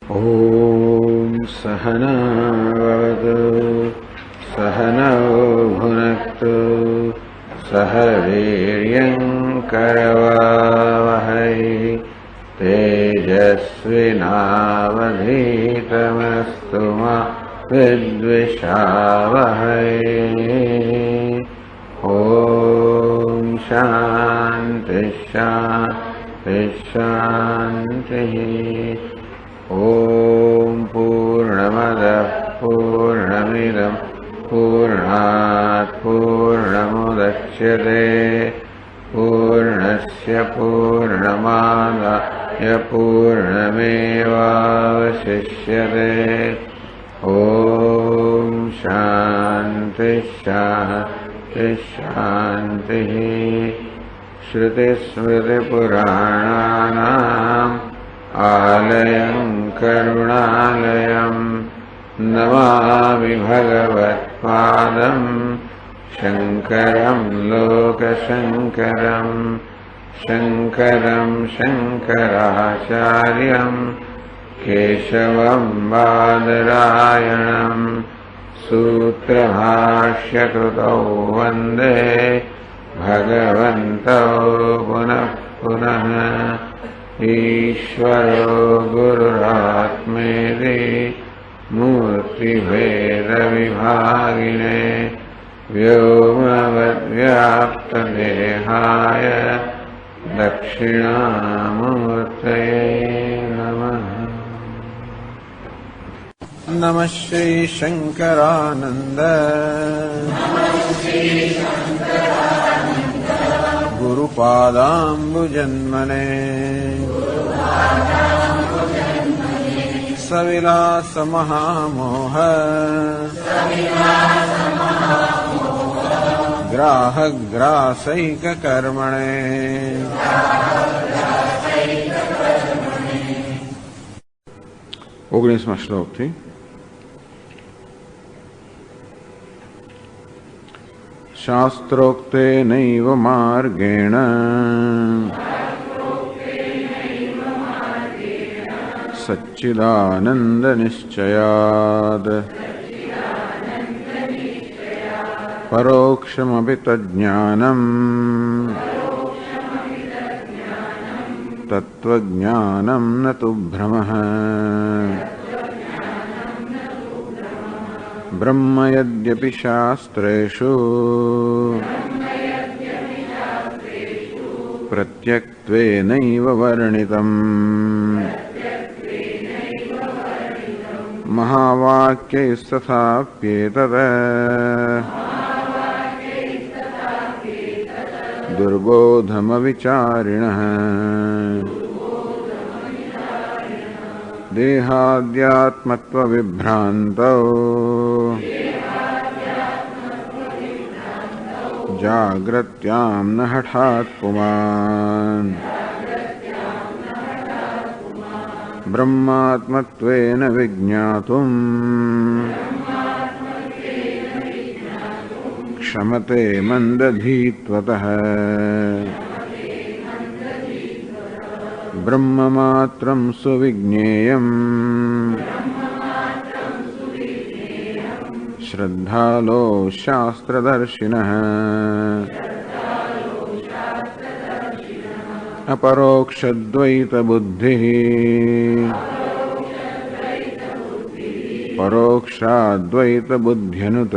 ॐ सहना भवतु सहनौ भुनक्तु सह वीर्यङ्करवावहै तेजस्विनावधीतमस्तु मा विद्विषावहै। ॐ शान्ति शान्ति शान्तिः। ॐ पूर्णमदः पूर्णमिदं पूर्णात् पूर्णमुदच्यते पूर्णस्य पूर्णमादाय पूर्णमेवावशिष्यते। ॐ शान्ति शान्ति शान्तिः। श्रुतिस्मृतिपुराणानाम् आलयं करुणालयं नमामि भगवत्पादं शङ्करं लोकशङ्करं शङ्करं शङ्कराचार्यं केशवं बादरायणं सूत्रभाष्यकृतौ वन्दे भगवन्तौ पुनः पुनः। ईश्वरो गुरुरात्मेति मूर्तिभेदविभागिने व्योमवद्व्याप्तदेहाय दक्षिणामूर्तये नमः। नमः श्री शङ्करानन्द गुरुपादाम्बुजन्मने सविलासमहामोह ग्राहग्रासैककर्मणे। 19મા શ્લોકથી शास्त्रोक्तेनैव मार्गेण सच्चिदानन्दनिश्चयात् परोक्षमपि तज्ज्ञानम् तत्त्वज्ञानं न तु भ्रमः। ब्रह्म यद्यपि शास्त्रेषु प्रत्यक्त्वेनैव वर्णितम् महावाक्यैस्तथाप्येतत् दुर्बोधमविचारिणः। देहाद्यात्मत्वविभ्रान्तौ जाग्रत्यां न हठात् पुमान् ब्रह्मात्मत्वेन विज्ञातुम् क्षमते मन्दधीत्वतः। ब्रह्ममात्रं सुविज्ञेयम् श्रद्धालो शास्त्रदर्शिनः। अपरोक्षद्वैतबुद्धिः परोक्षाद्वैतबुद्ध्यनुत।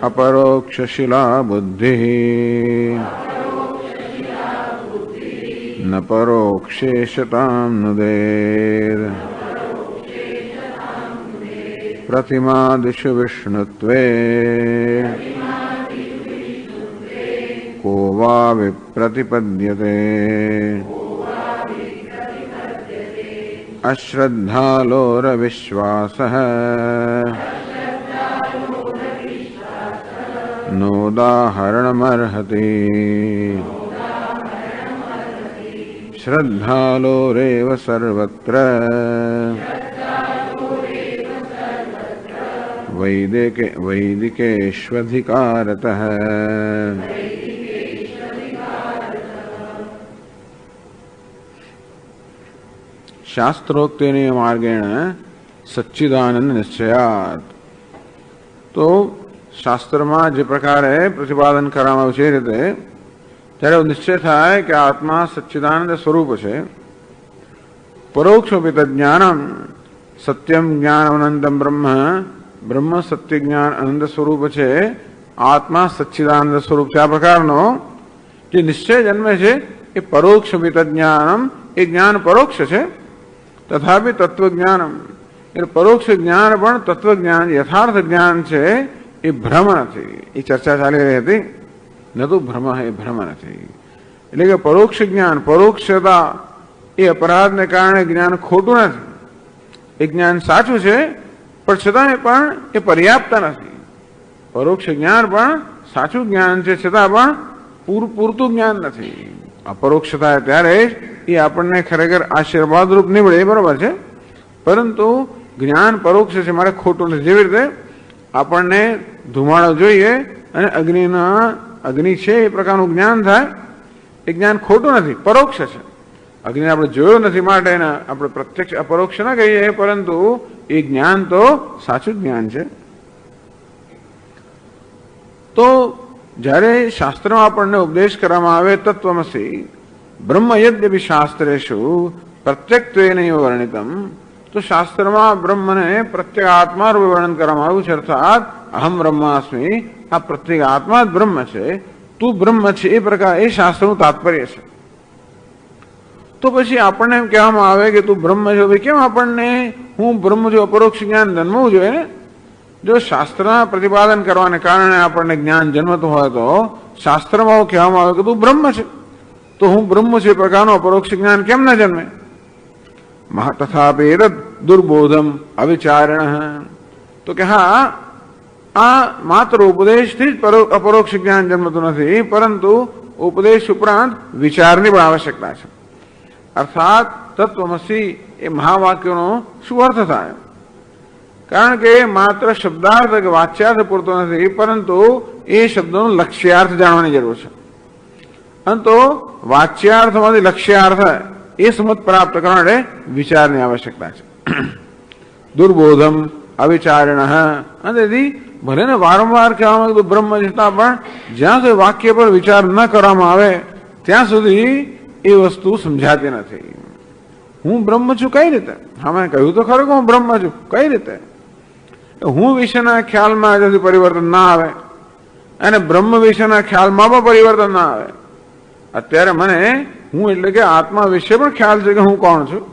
अपरोक्षशिलाबुद्धिः न परोक्षेशतां नुदेत्। प्रतिमादिषु विष्णुत्वे को वा विप्रतिपद्यते। अश्रद्धालोरविश्वासः नोदाहरणमर्हति। श्रद्धालोरेव सर्वत्र वैदिकेष्वधिकारतः। શાસ્ત્રોક્તેન માર્ગેણ સચ્ચિદાનંદ નિશ્ચયાત. તો શાસ્ત્રમાં જે પ્રકારે પ્રતિપાદન કરવામાં આવ્યું છે એ રીતે ત્યારે નિશ્ચય થાય કે આત્મા સચ્ચિદાનંદ સ્વરૂપ છે. પરોક્ષોપિત જ્ઞાનમ સત્યમ જ્ઞાન અનંતમ બ્રહ્મ, બ્રહ્મ સત્ય જ્ઞાન અનંત સ્વરૂપ છે, આત્મા સચ્ચિદાનંદ સ્વરૂપ છે. આ પ્રકારનો જે નિશ્ચય જન્મે છે એ પરોક્ષોપિત જ્ઞાનમ, એ જ્ઞાન પરોક્ષ છે. તથાપિ તત્વજ્ઞાનમ, એટલે પરોક્ષ જ્ઞાન પણ તત્વજ્ઞાન યથાર્થ જ્ઞાન છે, એ ભ્રમ નથી. એ ચર્ચા ચાલી રહી હતી. ન તો ભ્રમ એ ભ્રમ નથી. એટલે કે પરોક્ષ જ્ઞાન, પરોક્ષતા એ અપરાધને કારણે જ્ઞાન ખોટું નથી. એ જ્ઞાન સાચું છે, પણ છતાં પણ એ પર્યાપ્ત નથી. પરોક્ષ જ્ઞાન પણ સાચું જ્ઞાન છે, છતાં પણ પૂરતું જ્ઞાન નથી. અપરોક્ષતા ત્યારે એ આપણને ખરેખર આશીર્વાદરૂપ નીવડે, બરોબર છે, પરંતુ જ્ઞાન પરોક્ષ છે, મારે ખોટું નથી. જેવી રીતે આપણને ધુમાડો જોઈએ અને અગ્નિ છે એ પ્રકારનું જ્ઞાન થાય, એ જ્ઞાન ખોટું નથી, પરોક્ષ છે. અગ્નિ આપણે જોયો નથી માટે આપણે પ્રત્યક્ષ અપરોક્ષ ના કહીએ, પરંતુ એ જ્ઞાન તો સાચું જ્ઞાન છે. તો જ્યારે શાસ્ત્રમાં આપણને ઉપદેશ કરવામાં આવે તત્વમસી બ્રહ્મ યદ્યપિ શાસ્ત્રેષુ પ્રત્યક્ત્વેનૈવ વર્ણિતમ, તો શાસ્ત્રમાં બ્રહ્મને પ્રત્યેક આત્મા રૂપે વર્ણન કરવામાં આવ્યું છે. અર્થાત અહમ બ્રહ્માસ્મિ, આ પ્રત્યેક આત્મા જ બ્રહ્મ છે, તું બ્રહ્મ છે, એ પ્રકાર એ શાસ્ત્રનું તાત્પર્ય છે. તો પછી આપણને એમ કહેવામાં આવે કે તું બ્રહ્મ છો, ભાઈ કેમ આપણને હું બ્રહ્મ છું અપરોક્ષ જ્ઞાન જન્મવું જોઈએ ને? જો શાસ્ત્રના પ્રતિપાદન કરવાને કારણે આપણને જ્ઞાન જન્મતું હોય તો શાસ્ત્રમાં કહેવામાં આવે કે તું બ્રહ્મ છે, તો હું બ્રહ્મ છું એ પ્રકારનું અપરોક્ષ જ્ઞાન કેમ ન જન્મે? તથાપિ દુર્બોધમ અવિચારણ, તો કે હા, આ માત્ર ઉપદેશથી જ અપરોક્ષ જ્ઞાન જન્મતું નથી, પરંતુ ઉપદેશ ઉપરાંત વિચારની પણ આવશ્યકતા છે. અર્થાત તત્વમસી એ મહાવાક્યનો શું અર્થ થાય? કારણ કે માત્ર શબ્દાર્થ કે વાચ્યાર્થ પૂરતો નથી, પરંતુ એ શબ્દોનો લક્ષ્યાર્થ જાણવાની જરૂર છે. અને તો વાચ્યાર્થમાંથી લક્ષ્યાર્થ એ સમજ પ્રાપ્ત કરવા માટે વિચારની આવશ્યકતા છે. દુર્બોધમ અવિચારણ, અને તેથી ભલે ને વારંવાર કહેવામાં આવે બ્રહ્મ છતાં પણ જ્યાં સુધી વાક્ય પર વિચાર ન કરવામાં આવે ત્યાં સુધી એ વસ્તુ સમજાતી નથી. હું બ્રહ્મ છું કઈ રીતે? હા, મેં કહ્યું તો ખરું કે હું બ્રહ્મ છું, કઈ રીતે? હું વિશેના ખ્યાલમાં હજી પરિવર્તન ના આવે અને બ્રહ્મ વિશેના ખ્યાલમાં પણ પરિવર્તન ના આવે. અત્યારે મને હું એટલે કે આત્મા વિશે પણ ખ્યાલ છે કે હું કોણ છું,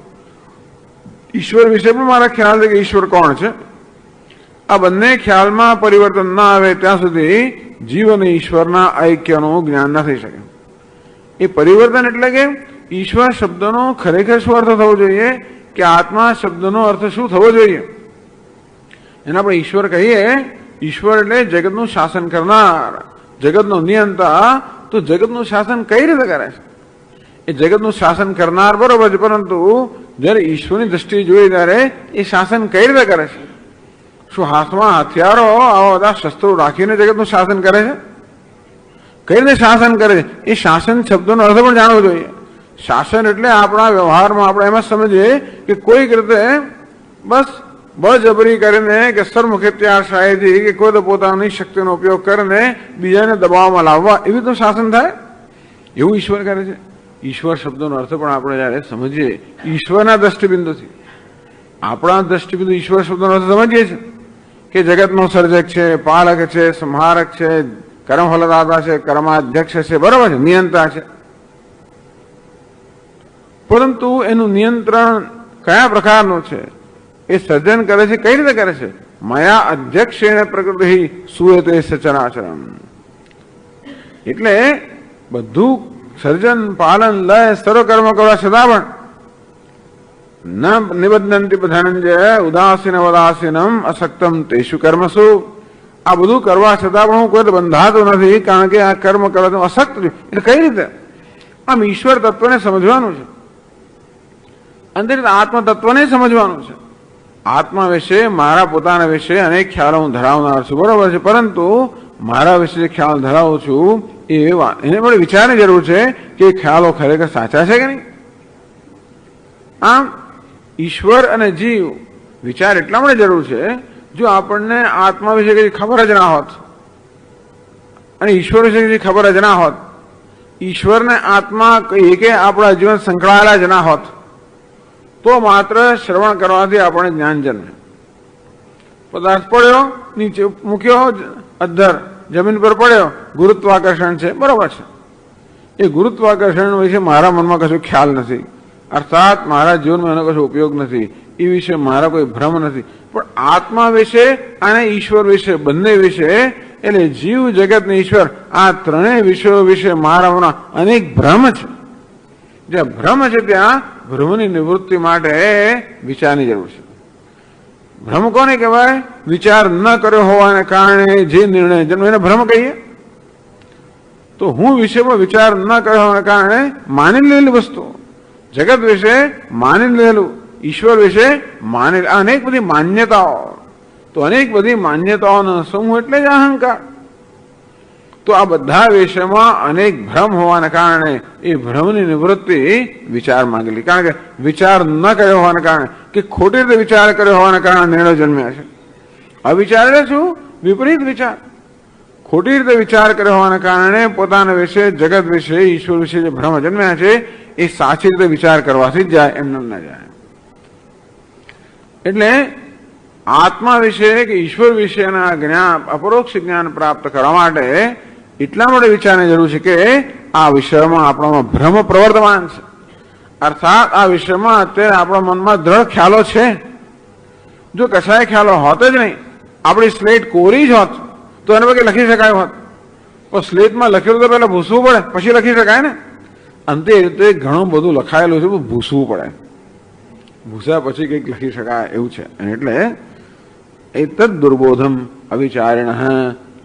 ઈશ્વર વિશે પણ મારા ખ્યાલ છે કે ઈશ્વર કોણ છે. આ બંને ખ્યાલમાં પરિવર્તન ના આવે ત્યાં સુધી જીવ અને ઈશ્વરના ઐક્યનું જ્ઞાન ન થઈ શકે. એ પરિવર્તન એટલે કે ઈશ્વર શબ્દનો ખરેખર શું અર્થ થવો જોઈએ, કે આત્મા શબ્દનો અર્થ શું થવો જોઈએ. એના આપણે ઈશ્વર કહીએ, ઈશ્વર એટલે જગતનું શાસન કરનાર, જગતનો નિયંતા. તો જગતનું શાસન કઈ રીતે કરે છે? એ જગતનું શાસન કરનાર બરોબર છે, પરંતુ જ્યારે ઈશ્વરની દ્રષ્ટિએ જોઈએ ત્યારે એ શાસન કઈ રીતે કરે છે? શું હાથમાં હથિયારો આવા બધા શસ્ત્રો રાખીને જગતનું શાસન કરે છે? કઈ રીતે શાસન કરે છે? એ શાસન શબ્દનો અર્થ પણ જાણવો જોઈએ. શાસન એટલે આપણા વ્યવહારમાં આપણે એમ જ સમજીએ કે કોઈક રીતે બસ બળજબરી કરીને કે સરમુખત્યારશાહીથી કે કોઈ તો પોતાની શક્તિનો ઉપયોગ કરીને બીજાને દબાવમાં લાવવા, એવી તો શાસન થાય? એવું ઈશ્વર કરે છે. ઈશ્વર શબ્દનો અર્થ પણ આપણે જયારે સમજીએ ઈશ્વરના દ્રષ્ટિબિંદુથી, આપણા દ્રષ્ટિબિંદુ ઈશ્વર શબ્દનો અર્થ સમજીએ છીએ કે જગતનો સર્જક છે, પાલક છે, સંહારક છે, કર્મફલદાતા છે, કર્માધ્યક્ષ છે, બરાબર છે, નિયંત્રણ છે. પરંતુ એનું નિયંત્રણ કયા પ્રકારનું છે? એ સર્જન કરે છે કઈ રીતે કરે છે? મયા અધ્યક્ષેણ પ્રકૃતિ સુયતે સચરાચરમ, એટલે બધું સર્જન પાલન લય સર્વ કર્મ કરવા છતાં પણ ન નિબધ્ધંતિ ધનંજય ઉદાસીન વદાસીનમ અશક્તમ તેષુ કર્મસુ, આ બધું કરવા છતાં પણ હું કોઈ બંધાતો નથી, કારણ કે આ કર્મ કરવા અશક્ત છું. એટલે કઈ રીતે? આમ ઈશ્વર તત્વને સમજવાનું છે, અંદર આત્મ તત્વને સમજવાનું છે. આત્મા વિશે, મારા પોતાના વિશે અનેક ખ્યાલો હું ધરાવનાર છું, બરોબર છે, પરંતુ મારા વિશે જે ખ્યાલ ધરાવું છું એને પણ વિચારની જરૂર છે કે ખ્યાલો ખરેખર સાચા છે કે નહીં. આમ ઈશ્વર અને જીવ વિચાર એટલા માટે જરૂર છે, જો આપણને આત્મા વિશે કઈ ખબર જ ના હોત અને ઈશ્વર વિશે કઈ ખબર જ ના હોત, ઈશ્વર ને આત્મા કઈ કે આપણા જીવન સંકળાયેલા જ ના હોત, તો માત્ર શ્રવણ કરવાથી આપણે જ્ઞાન જન્મે. પદાર્થ પડ્યો, નીચે મૂક્યો, અધ્ધર જમીન પર પડ્યો, ગુરુત્વાકર્ષણ છે, બરોબર છે. એ ગુરુત્વાકર્ષણ વિશે મારા મનમાં કશું ખ્યાલ નથી, અર્થાત મારા જીવનમાં એનો કશો ઉપયોગ નથી, એ વિશે મારા કોઈ ભ્રમ નથી. પણ આત્મા વિશે અને ઈશ્વર વિશે, બંને વિશે, એટલે જીવ જગત ને ઈશ્વર, આ ત્રણેય વિષયો વિશે મારા મનમાં અનેક ભ્રમ છે. જ્યાં ભ્રમ છે ત્યાં ભ્રમની નિવૃત્તિ માટે વિચારની જરૂર છે. ભ્રમ કોને કહેવાય? વિચાર ન કર્યો હોવાને કારણે જે નિર્ણય જન્મે એને ભ્રમ કહીએ. તો હું વિષયમાં વિચાર ન કર્યો હોવાને કારણે માની લેલી વસ્તુ, જગત વિશે માની લેલું, ઈશ્વર વિશે માની અનેક બધી માન્યતાઓ, તો અનેક બધી માન્યતાઓનો સમૂહ એટલે જ અહંકાર. તો આ બધા વિષયમાં અનેક ભ્રમ હોવાને કારણે એ ભ્રમની નિવૃત્તિ વિચાર માંગેલી. કારણ કે વિચાર ન કર્યો હોવાને કારણે, કે ખોટી રીતે વિચાર કર્યો હોવાને કારણે નિર્ણય જન્મ્યા છે. અવિચાર એટલે શું? વિપરીત વિચાર. ખોટી રીતે વિચાર કર્યો હોવાને કારણે પોતાના વિશે, જગત વિશે, ઈશ્વર વિશે જે ભ્રમ જન્મ્યા છે એ સાચી રીતે વિચાર કરવાથી જ જાય, એમને ના જાય. એટલે આત્મા વિશે કે ઈશ્વર વિશેના જ્ઞાન, અપરોક્ષ જ્ઞાન પ્રાપ્ત કરવા માટે એટલા માટે વિચારની જરૂર છે કે આ વિષયમાં આપણામાં ભ્રમ પ્રવર્તમાન છે. અર્થાત આ વિષયમાં અત્યારે આપણા મનમાં દ્રઢ ખ્યાલો છે. જો કશાય ખ્યાલો હોત જ નહીં, આપણી સ્લેટ કોરી જ હોત તો એને પૈકી લખી શકાય હોત. પણ સ્લેટમાં લખેલું તો પહેલા ભૂસવું પડે, પછી લખી શકાય ને. અંતે એ રીતે ઘણું બધું લખાયેલું છે, ભૂસવું પડે, ભૂસ્યા પછી કંઈક લખી શકાય એવું છે. એટલે એ તદ દુર્બોધમ અવિચારિણ,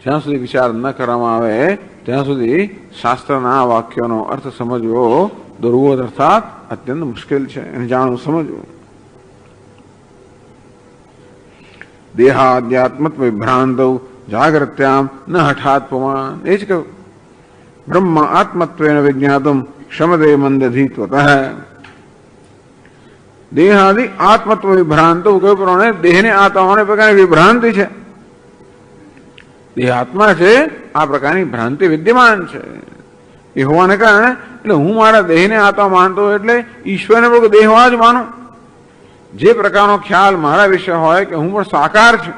જ્યાં સુધી વિચાર ન કરવામાં આવે ત્યાં સુધી શાસ્ત્રના વાક્યોનો અર્થ સમજવો દુર્બોધ, અર્થાત અત્યંત મુશ્કેલ છે, એને જાણવું, સમજવું. દેહાદ્યાત્મત્વ વિભ્રાંત જાગ્રત્યામ ન હઠાત્મા, એ જ કહ્યું. બ્રહ્મ આત્મત્વેન વિજ્ઞાતુમ ક્ષમતે મંદધીત્વતઃ. દેહાદિ આત્મત્વ વિભ્રાંત, કહ્યું પ્રમાણે દેહને આત્માને પ્રકારની વિભ્રાંતિ છે. દેહ આત્મા છે, આ પ્રકારની ભ્રાંતિ વિદ્યમાન છે. એ હોવાને કારણે એટલે હું મારા દેહને આત્મા માનતો એટલે ઈશ્વરને પણ દેહવા જ માનું. જે પ્રકારનો ખ્યાલ મારા વિશે હોય કે હું પણ સાકાર છું,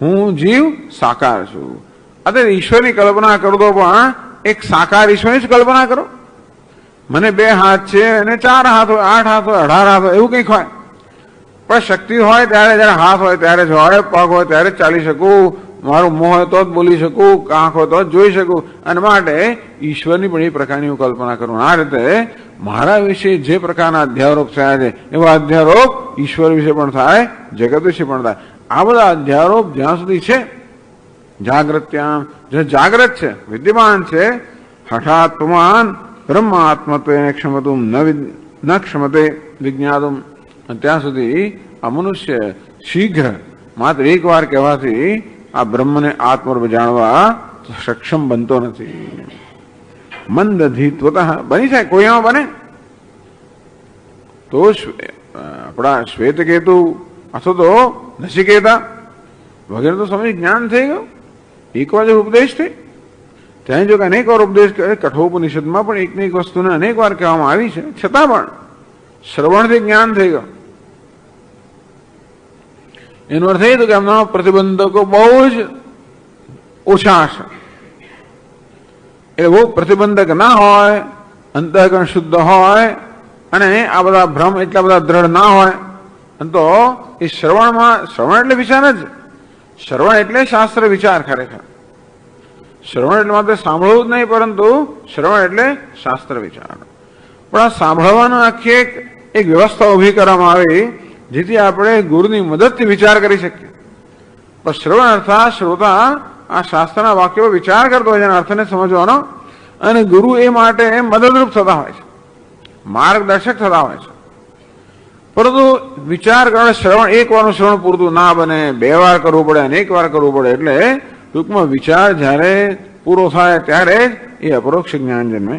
હું જીવ સાકાર છું, અત્યારે ઈશ્વરની કલ્પના કરો તો પણ એક સાકાર ઈશ્વરની જ કલ્પના કરો. મને 2 હાથ છે અને 4 હાથ હોય, 8 હાથ હોય, 18 હાથ હોય, એવું કંઈક હોય. પણ શક્તિ હોય ત્યારે, જયારે હાથ હોય ત્યારે જ હોય, પગ હોય ત્યારે જ ચાલી શકું, મારું મોં હોય તો જ બોલી શકું, આંખ હોય તો જ જોઈ શકું. અને માટે ઈશ્વરની પણ એ પ્રકારની હું કલ્પના કરું. આ રીતે મારા વિશે જે પ્રકારના અધ્યારોપ થયા છે એવા અધ્યારોપ ઈશ્વર વિશે પણ થાય, જગત વિશે પણ થાય. આ બધા અધ્યારોપ જ્યાં સુધી છે, જાગ્રત્યામ, જે જાગ્રત છે, વિદ્યમાન છે, હઠાત્માન બ્રહ્મ આત્મત્વેન ક્ષમતું ન ક્ષમતે વિજ્ઞાતુમ, ત્યાં સુધી આ મનુષ્ય શીઘ્ર માત્ર એક વાર કહેવાથી આ બ્રહ્મને આત્મરૂપ જાણવા સક્ષમ બનતો નથી. મંદધીત્વતઃ, બની જાય, કોઈ એમાં બને તો આપણા શ્વેતકેતુ અથવા તો નચિકેતા વગેરે તો સમય જ્ઞાન થઈ ગયું, એક વાર ઉપદેશ થઈ. ત્યાં જો કે અનેક વાર ઉપદેશ કરે, કઠોપનિષદમાં પણ એકને એક વસ્તુને અનેક વાર કહેવામાં આવી છે, છતાં પણ શ્રવણથી જ્ઞાન થઈ ગયું. એનો અર્થ એ હતો કે એમના પ્રતિબંધકો બહુ જ ઓછા હશે. એટલે બહુ પ્રતિબંધક ના હોય, અંતઃકરણ શુદ્ધ હોય અને આ બધા ભ્રમ એટલા બધા દ્રઢ ના હોય. તો એ શ્રવણમાં, શ્રવણ એટલે વિચાર જ, શ્રવણ એટલે શાસ્ત્ર વિચાર. ખરેખર શ્રવણ એટલે માત્ર સાંભળવું જ નહીં, પરંતુ શ્રવણ એટલે શાસ્ત્ર વિચાર. પણ આ સાંભળવાનો આખી એક વ્યવસ્થા ઉભી કરવામાં આવી જેથી આપણે ગુરુની મદદથી વિચાર કરી શકીએ. પણ શ્રવણ અર્થાત શ્રોતા આ શાસ્ત્રના વાક્યો વિચાર કરતો હોય છે, અર્થને સમજવાનો, અને ગુરુ એ માટે મદદરૂપ થતા હોય છે, માર્ગદર્શક થતા હોય છે. પરંતુ વિચાર કરવા શ્રવણ એક વારનું શ્રવણ પૂરતું ના બને, 2 વાર કરવું પડે, અનેક વાર કરવું પડે. એટલે ટૂંકમાં વિચાર જ્યારે પૂરો થાય ત્યારે જ એ અપરોક્ષ જ્ઞાન જન્મે.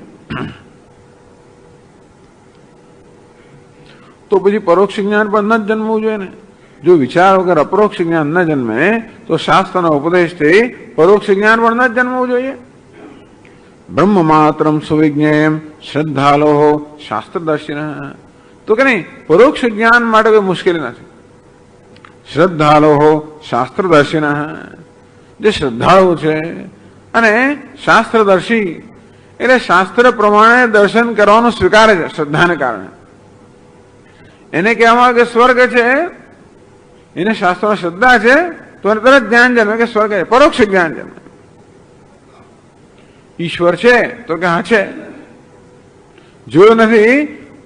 તો પછી પરોક્ષ જ્ઞાન પર ન જ જન્મવું જોઈએ ને. જો વિચાર વગર અપરોક્ષ જ્ઞાન ન જન્મે તો શાસ્ત્રના ઉપદેશથી પરોક્ષ જ્ઞાન પર ન જ જન્મવું જોઈએ. બ્રહ્મ માત્રમ સુવિજ્ઞેયમ શ્રદ્ધાલો શાસ્ત્રદર્શિન. તો કે નહીં, પરોક્ષ જ્ઞાન માટે કોઈ મુશ્કેલી નથી. શ્રદ્ધાલો શાસ્ત્રદર્શિન, જે શ્રદ્ધાળુ છે અને શાસ્ત્રદર્શી એટલે શાસ્ત્ર પ્રમાણે દર્શન કરવાનું સ્વીકારે છે શ્રદ્ધાને કારણે. એને કહેવામાં કે સ્વર્ગ છે, એને શાસ્ત્રમાં શ્રદ્ધા છે તો એને તરત જ્ઞાન જન્મે કે સ્વર્ગ છે, પરોક્ષ જ્ઞાન જન્મે. ઈશ્વર છે તો કે હા છે, જોયું નથી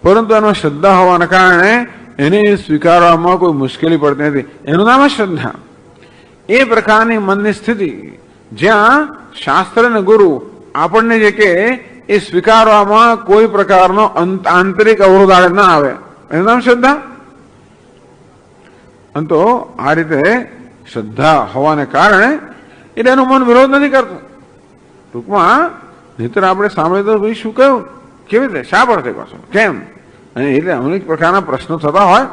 પરંતુ એમાં શ્રદ્ધા હોવાના કારણે એને સ્વીકારવામાં કોઈ મુશ્કેલી પડતી નથી. એનું નામ શ્રદ્ધા. એ પ્રકારની મનની સ્થિતિ જ્યાં શાસ્ત્ર અને ગુરુ આપણને જે કે એ સ્વીકારવામાં કોઈ પ્રકારનો આંતરિક અવરોધ ના આવે, એનું નામ શ્રદ્ધા. અને તો આ રીતે શ્રદ્ધા હોવાને કારણે એટલે એનું મન વિરોધ નથી કરતું. ટૂંકમાં નહીતર આપણે સાંભળીએ તો ભાઈ શું કહ્યું, કેવી રીતે, શા પર થઈ પાછું, કેમ, અને એટલે અનેક પ્રકારના પ્રશ્નો થતા હોય.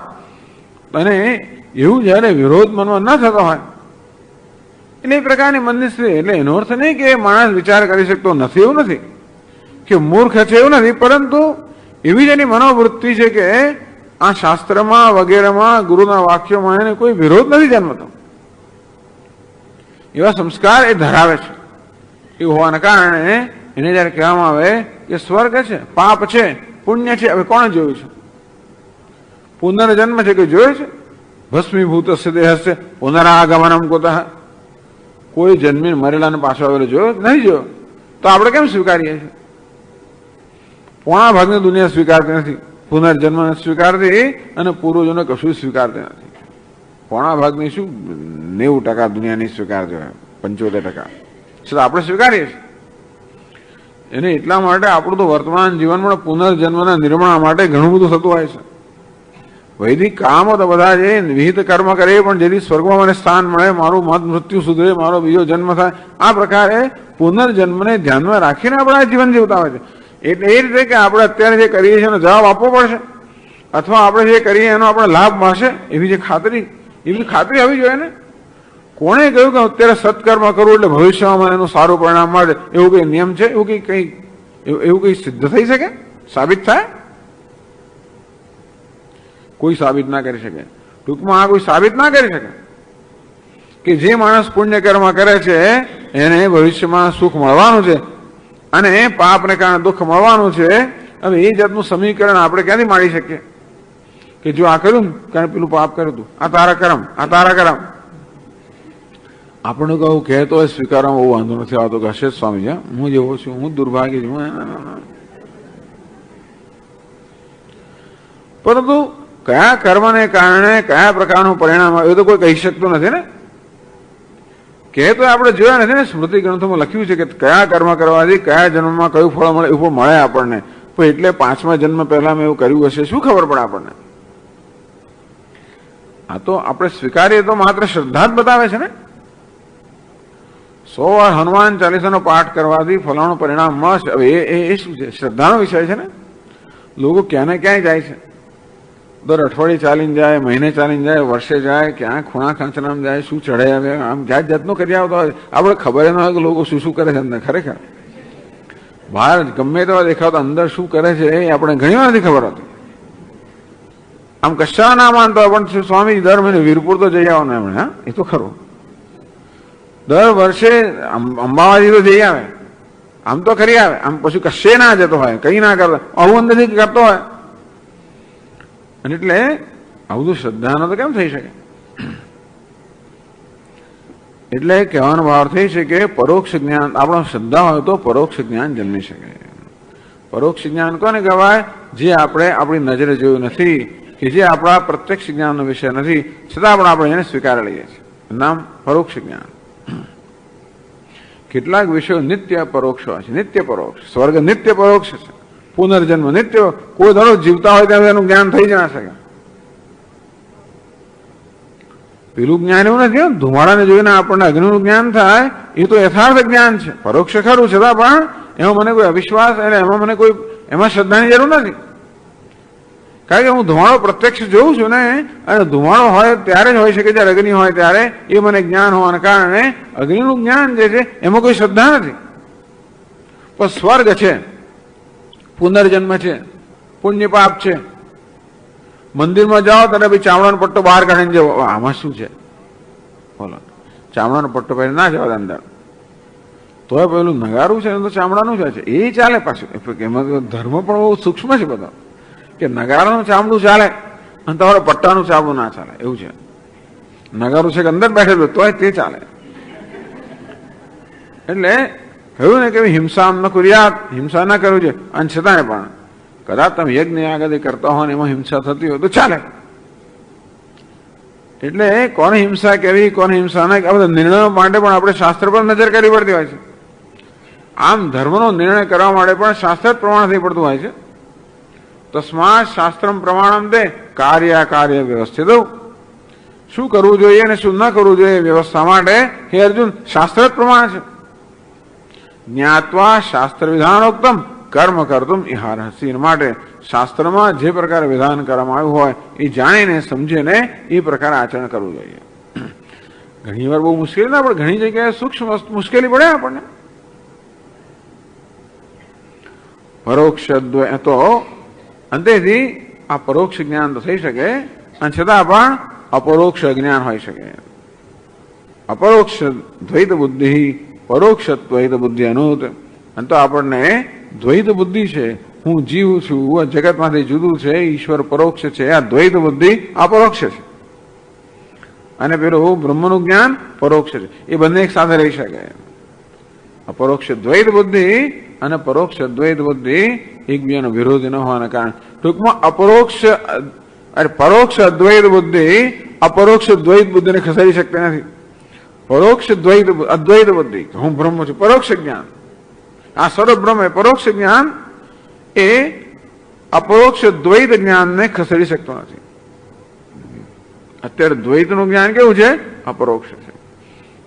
અને એવું જયારે વિરોધ મનમાં ન થતો હોય એટલે એ પ્રકારની મનની સ્થિતિ. એટલે એનો અર્થ નહીં કે માણસ વિચાર કરી શકતો નથી, એવું નથી કે મૂર્ખ છે, એવું નથી, પરંતુ એવી જ એની મનોવૃત્તિ છે કે આ શાસ્ત્રમાં વગેરેમાં ગુરુના વાક્યોમાં એને કોઈ વિરોધ નથી જન્મતો. એવા સંસ્કાર એ ધરાવે છે. એવું હોવાના કારણે એને જયારે કહેવામાં આવે કે સ્વર્ગ છે, પાપ છે, પુણ્ય છે, હવે કોણે જોયું છે? પુનર્જન્મ છે કે જોયું છે? ભસ્મીભૂત દેહસ્ય પુનરાગમનમ કુતઃ. કોઈ જન્મીને મરેલાને પાછો આવેલો જોયો નહીં? જોયો તો આપણે કેમ સ્વીકારીએ છીએ? પોણા ભાગની દુનિયા સ્વીકારતી નથી, પુનર્જન્મ સ્વીકારતી અને પૂર્વજોને કશું સ્વીકારતી નથી. પોણા ભાગની શું 90% દુનિયાની સ્વીકારતી હોય, 75% છતાં આપણે સ્વીકારીએ છીએ. એને એટલા માટે આપણું તો વર્તમાન જીવનમાં પુનર્જન્મના નિર્માણ માટે ઘણું બધું થતું હોય છે. વૈદિક કામો તો બધા છે, વિહિત કર્મ કરે પણ જેથી સ્વર્ગમાં મને સ્થાન મળે, મારું મત મૃત્યુ સુધરે, મારો બીજો જન્મ થાય, આ પ્રકારે પુનર્જન્મને ધ્યાનમાં રાખીને આપણે આ જીવન જીવતા હોય છે. એટલે એ રીતે કે આપણે અત્યારે જે કરીએ છીએ એનો જવાબ આપવો પડશે, અથવા આપણે જે કરીએ એનો આપણે લાભ મળશે, એવી જે ખાતરી, એવી ખાતરી હોવી જોઈએ ને. કોણે કહ્યું કે અત્યારે સત્કર્મ કરવું એટલે ભવિષ્યમાં એનું સારું પરિણામ મળે? એવું કઈ નિયમ છે? એવું કઈ સિદ્ધ થઈ શકે, સાબિત થાય? કોઈ સાબિત ના કરી શકે. ટૂંકમાં આ કોઈ સાબિત ના કરી શકે કે જે માણસ પુણ્ય કર્મ કરે છે એને ભવિષ્યમાં સુખ મળવાનું છે અને પાપને કારણે દુઃખ મળવાનું છે. હવે એ જાતનું સમીકરણ આપણે ક્યાંથી માંડી શકીએ કે જો આ કર્યું કારણ પેલું પાપ કર્યું હતું, આ તારા કર્મ, આ તારા કર્મ. આપણને કહું કહેતો હોય સ્વીકારવામાં બહુ વાંધો નથી આવતો કે હશે સ્વામી, હું જેવો છું, હું દુર્ભાગ્ય છું. પરંતુ કયા કર્મને કારણે કયા પ્રકારનું પરિણામ આવે એ તો કોઈ કહી શકતું નથી ને. કહેતો આપણે જોયા નથી ને, સ્મૃતિ ગ્રંથોમાં લખ્યું છે કે કયા કર્મ કરવાથી કયા જન્મમાં કયું ફળ મળે, એવું મળે આપણને. પણ એટલે 5મા જન્મ પહેલા મેં એવું કર્યું હશે, શું ખબર પડે આપણને? આ તો આપણે સ્વીકારીએ તો માત્ર શ્રદ્ધા જ બતાવે છે ને. 100 વાર હનુમાન ચાલીસાનો પાઠ કરવાથી ફલાણું પરિણામ મળશે, હવે એ શું છે? શ્રદ્ધાનો વિષય છે ને. લોકો ક્યાં ને ક્યાંય જાય છે, દર અઠવાડિયે ચાલીને જાય, મહિને ચાલીને જાય, વર્ષે જાય, ક્યાં ખૂણા ખાંચનામાં જાય, શું ચઢે આવે, આમ જાત જાતનું કરી આવતા હોય. આપણે ખબર ન હોય કે લોકો શું શું કરે છે અંદર. ખરેખર બહાર ગમે તેવા દેખાવ, અંદર શું કરે છે એ આપણે ઘણી વાર નથી ખબર હોતી. આમ કશા ના માનતા હોય પણ સ્વામી દર મહિને વીરપુર તો જઈ આવવાનું એમણે. હા, એ તો ખરું. દર વર્ષે અંબાવાજી તો જઈ આવે, આમ તો કરી આવે, આમ પછી કશે ના જતો હોય, કઈ ના કરતો, આવું અંદરથી કરતો હોય. અને એટલે આવું તો શ્રદ્ધાનો તો કેમ થઈ શકે? એટલે કહેવાનો ભાવ થઈ છે કે પરોક્ષ જ્ઞાન, આપણો શ્રદ્ધા હોય તો પરોક્ષ જ્ઞાન જન્મી શકે. પરોક્ષ જ્ઞાન કોને કહેવાય? જે આપણે આપણી નજરે જોયું નથી, કે જે આપણા પ્રત્યક્ષ જ્ઞાનનો વિષય નથી, છતાં પણ આપણે એને સ્વીકારી લઈએ છીએ, નામ પરોક્ષ જ્ઞાન. કેટલાક વિષયો નિત્ય પરોક્ષ હોય છે, નિત્ય પરોક્ષ. સ્વર્ગ નિત્ય પરોક્ષ છે, પુનર્જન્મ નિત્ય. કોઈ દરરોજ જીવતા હોય ત્યાં એનું જ્ઞાન થઈ જ ના શકે. પેલું જ્ઞાન એવું નથી, ધુમાડાને જોઈને આપણને અગ્નિનું જ્ઞાન થાય, એ તો યથાર્થ જ્ઞાન છે, પરોક્ષ ખરું, છતાં પણ એમાં મને કોઈ અવિશ્વાસ, એટલે એમાં મને કોઈ, એમાં શ્રદ્ધાની જરૂર નથી. કારણ કે હું ધુમાડો પ્રત્યક્ષ જોઉં છું ને, અને ધુમાડો હોય ત્યારે જ હોઈ શકે જ્યારે અગ્નિ હોય ત્યારે, એ મને જ્ઞાન હોવાના કારણે અગ્નિનું જ્ઞાન જે છે એમાં કોઈ શ્રદ્ધા નથી. પણ સ્વર્ગ છે, પુનર્જન્મ છે, પુણ્ય પાપ છે. મંદિરમાં જાઓ ત્યારે ભાઈ ચામડાનો પટ્ટો બહાર કાઢીને જાઓ, આમાં શું છે બોલો, ચામડાનો પટ્ટો પહેરી ના જાવ અંદર. તો પેલું નગારું છે તો ચામડાનું છે એ ચાલે પાછું. એમાં ધર્મ પણ બહુ સૂક્ષ્મ છે બધો, કે નગારાનું ચામડું ચાલે અને તમારે પટ્ટાનું ચામડું ના ચાલે એવું છે. નગારું છે કે અંદર બેઠેલું તોય તે ચાલે. એટલે કહ્યું ને કે હિંસા ન કુર્યાત, હિંસા ના કરવું છે. અને છતાંય પણ કદાચ તમે યજ્ઞ આગળ કરતા હો ને એમાં હિંસા થતી હોય તો ચાલે. એટલે કોને હિંસા કેવી, કોને હિંસા ના, આ બધા નિર્ણયો માટે પણ આપણે શાસ્ત્ર પર નજર કરવી પડતી હોય છે. આમ ધર્મનો નિર્ણય કરવા માટે પણ શાસ્ત્ર પ્રમાણ થઈ પડતું હોય છે. તસ્માત શાસ્ત્રમ પ્રમાણમ દે કાર્ય વ્યવસ્થિત. શું કરવું જોઈએ અને શું ન કરવું જોઈએ વ્યવસ્થા માટે હે અર્જુન શાસ્ત્ર જ પ્રમાણ છે. જ્ઞાત્વા શાસ્ત્ર વિધાનોક્તમ કર્મ કરતું ઇહારહસી. માટે શાસ્ત્રમાં જે પ્રકારે વિધાન કરવામાં આવ્યું હોય એ જાણીને સમજીને એ પ્રકારે આચરણ કરવું જોઈએ. ઘણી વાર બહુ મુશ્કેલી ના પડે, ઘણી જગ્યાએ સૂક્ષ્મ મુશ્કેલી પડે આપણને. પરોક્ષ તો અંતેથી આ પરોક્ષ જ્ઞાન તો થઈ શકે અને છતાં પણ અપરોક્ષ જ્ઞાન હોઈ શકે. અપરોક્ષ દ્વૈત બુદ્ધિ પરોક્ષ દ્વૈત બુદ્ધિ અનુત. અને તો આપણને દ્વૈત બુદ્ધિ છે, હું જીવ છું, આ જગતમાંથી જુદું છે, ઈશ્વર પરોક્ષ છે, આ દ્વૈત બુદ્ધિ અપરોક્ષ છે. અને પેલું બ્રહ્મનું જ્ઞાન પરોક્ષ છે. એ બંને એક સાથે રહી શકે. અપરોક્ષ દ્વૈત બુદ્ધિ અને પરોક્ષ દ્વૈત બુદ્ધિ એકબીજાનો વિરોધી ન હોવાના કારણે ટૂંકમાં પરોક્ષ અદ્વૈત બુદ્ધિ અપરોક્ષ દ્વૈત બુદ્ધિને ખસેડી શકતી નથી. પરોક્ષ અદ્વૈત બુદ્ધિ હું બ્રહ્મ છું, પરોક્ષ જ્ઞાન, આ સર્વ બ્રહ્મ પરોક્ષ જ્ઞાન એ અપરોક્ષ દ્વૈત જ્ઞાનને ખસેડી શકતો નથી. અત્યારે દ્વૈતનું જ્ઞાન કેવું છે? અપરોક્ષ છે.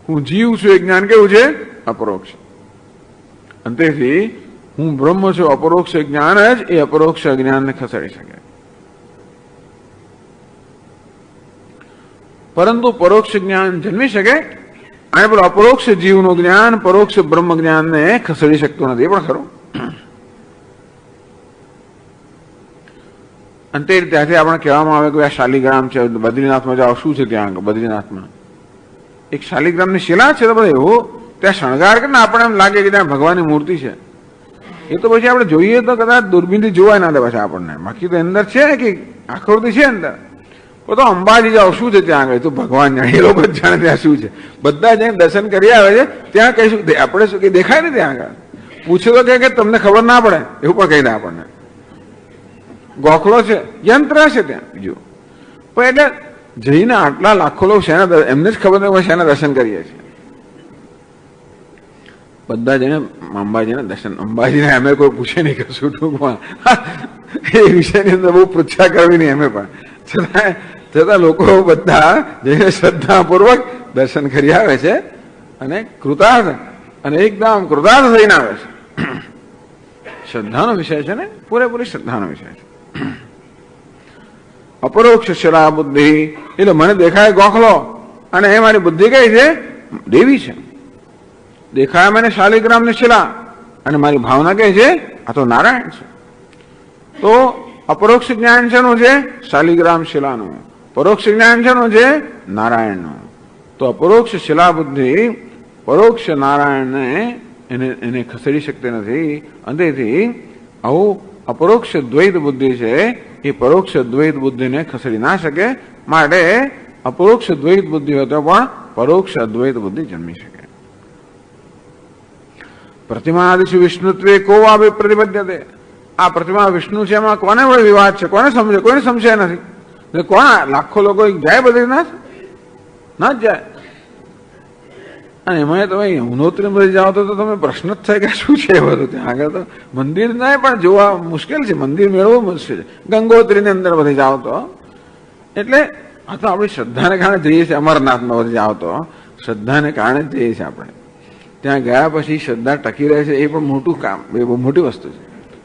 હું જીવ છું એ જ્ઞાન કેવું છે? અપરોક્ષ. અને તેથી હું બ્રહ્મ છું અપરોક્ષ જ્ઞાન જ એ અપરોક્ષ જ્ઞાનને ખસેડી શકે. પરંતુ પરોક્ષ જ્ઞાન જન્મી શકે અને પેલું અપરોક્ષ જીવનું જ્ઞાન પરોક્ષ બ્રહ્મ જ્ઞાનને ખસેડી શકતું નથી. એ પણ ખરું. અને તે ત્યાંથી આપણે કહેવામાં આવે કે આ શાલિગ્રામ છે, બદ્રીનાથમાં જાઓ. શું છે ત્યાં બદ્રીનાથમાં? એક શાલિગ્રામની શિલા છે. તો બધા એવું ત્યાં શણગાર કરીને આપણને એમ લાગે કે ત્યાં ભગવાનની મૂર્તિ છે. એ તો પછી આપણે જોઈએ તો કદાચ દૂરબીનથી જોવાય ના દે પછી આપણને. બાકી તો અંદર છે કે આકૃતિ છે અંદર. તો અંબાજી જાઓ, શું છે ત્યાં આગળ? તો ભગવાન જાણે, એ લોકો જ જાણે ત્યાં શું છે. બધા જઈને દર્શન કરી આવે છે. ત્યાં કહીશું આપણે શું કઈ દેખાય ને ત્યાં આગળ? પૂછે તો કે તમને ખબર ના પડે એવું પણ કહી દે આપણને. ગોખલો છે, યંત્ર છે ત્યાં બીજું. પણ એટલે જઈને આટલા લાખો લોકો શેના, એમને જ ખબર નહીં શેના દર્શન કરીએ છીએ. બધા જઈને અંબાજીના દર્શન, અંબાજીને અમે કોઈ પૂછે નહીં કશું ટૂંકમાં. એ વિષયની અંદર બહુ પૃચ્છા કરવી નહીં અમે પણ. છતાં લોકો બધા જઈને શ્રદ્ધાપૂર્વક દર્શન કરી આવે છે અને કૃતાર્થ અને એકદમ કૃતાર્થ થઈને આવે છે. શ્રદ્ધાનો વિષય છે ને, પૂરેપૂરી શ્રદ્ધાનો વિષય છે. અપરોક્ષ શિલા બુદ્ધિ એટલે મને દેખાય ગોખલો અને એ મારી બુદ્ધિ કઈ છે? દેવી છે. દેખાય મને શાલિગ્રામની શિલા અને મારી ભાવના કઈ છે? આ તો નારાયણ છે. તો અપરોક્ષ જ્ઞાન શેનું છે? શાલિગ્રામ શિલાનું. પરોક્ષ જ્ઞાન શેનું છે? નારાયણનું. તો અપરોક્ષ શિલા બુદ્ધિ પરોક્ષ નારાયણને એને ખસેડી શકતી નથી. અંતેથી આવું અપરોક્ષ દ્વૈત બુદ્ધિ છે એ પરોક્ષ દ્વૈત બુદ્ધિને ખસેડી ના શકે. માટે અપરોક્ષ દ્વૈત બુદ્ધિ હોય તો પણ પરોક્ષ અદ્વૈત બુદ્ધિ જન્મી શકે. પ્રતિમાદિશુ વિષ્ણુત્વે કો વા પ્રતિબદ્ધતે. આ પ્રતિમા વિષ્ણુ છે એમાં કોને વડે વિવાદ છે? કોને સમજે? કોઈને સંશય નથી. કોણ લાખો લોકો જાય બદ્રીનાથ? ના જ જાય. અને એમાં તમે યમુનોત્રી બધી જાઓ તો તમે પ્રશ્ન જ થાય કે શું છે બધું ત્યાં આગળ. તો મંદિર ના પણ જોવા મુશ્કેલ છે, મંદિર મેળવવું મુશ્કેલ છે. ગંગોત્રીની અંદર બધી જાઓ તો એટલે આ તો આપણી શ્રદ્ધાને કારણે જઈએ છીએ. અમરનાથમાં બધી જાઓ તો શ્રદ્ધાને કારણે જ જઈએ છીએ આપણે. ત્યાં ગયા પછી શ્રદ્ધા ટકી રહે છે એ પણ મોટું કામ, એ બહુ મોટી વસ્તુ છે.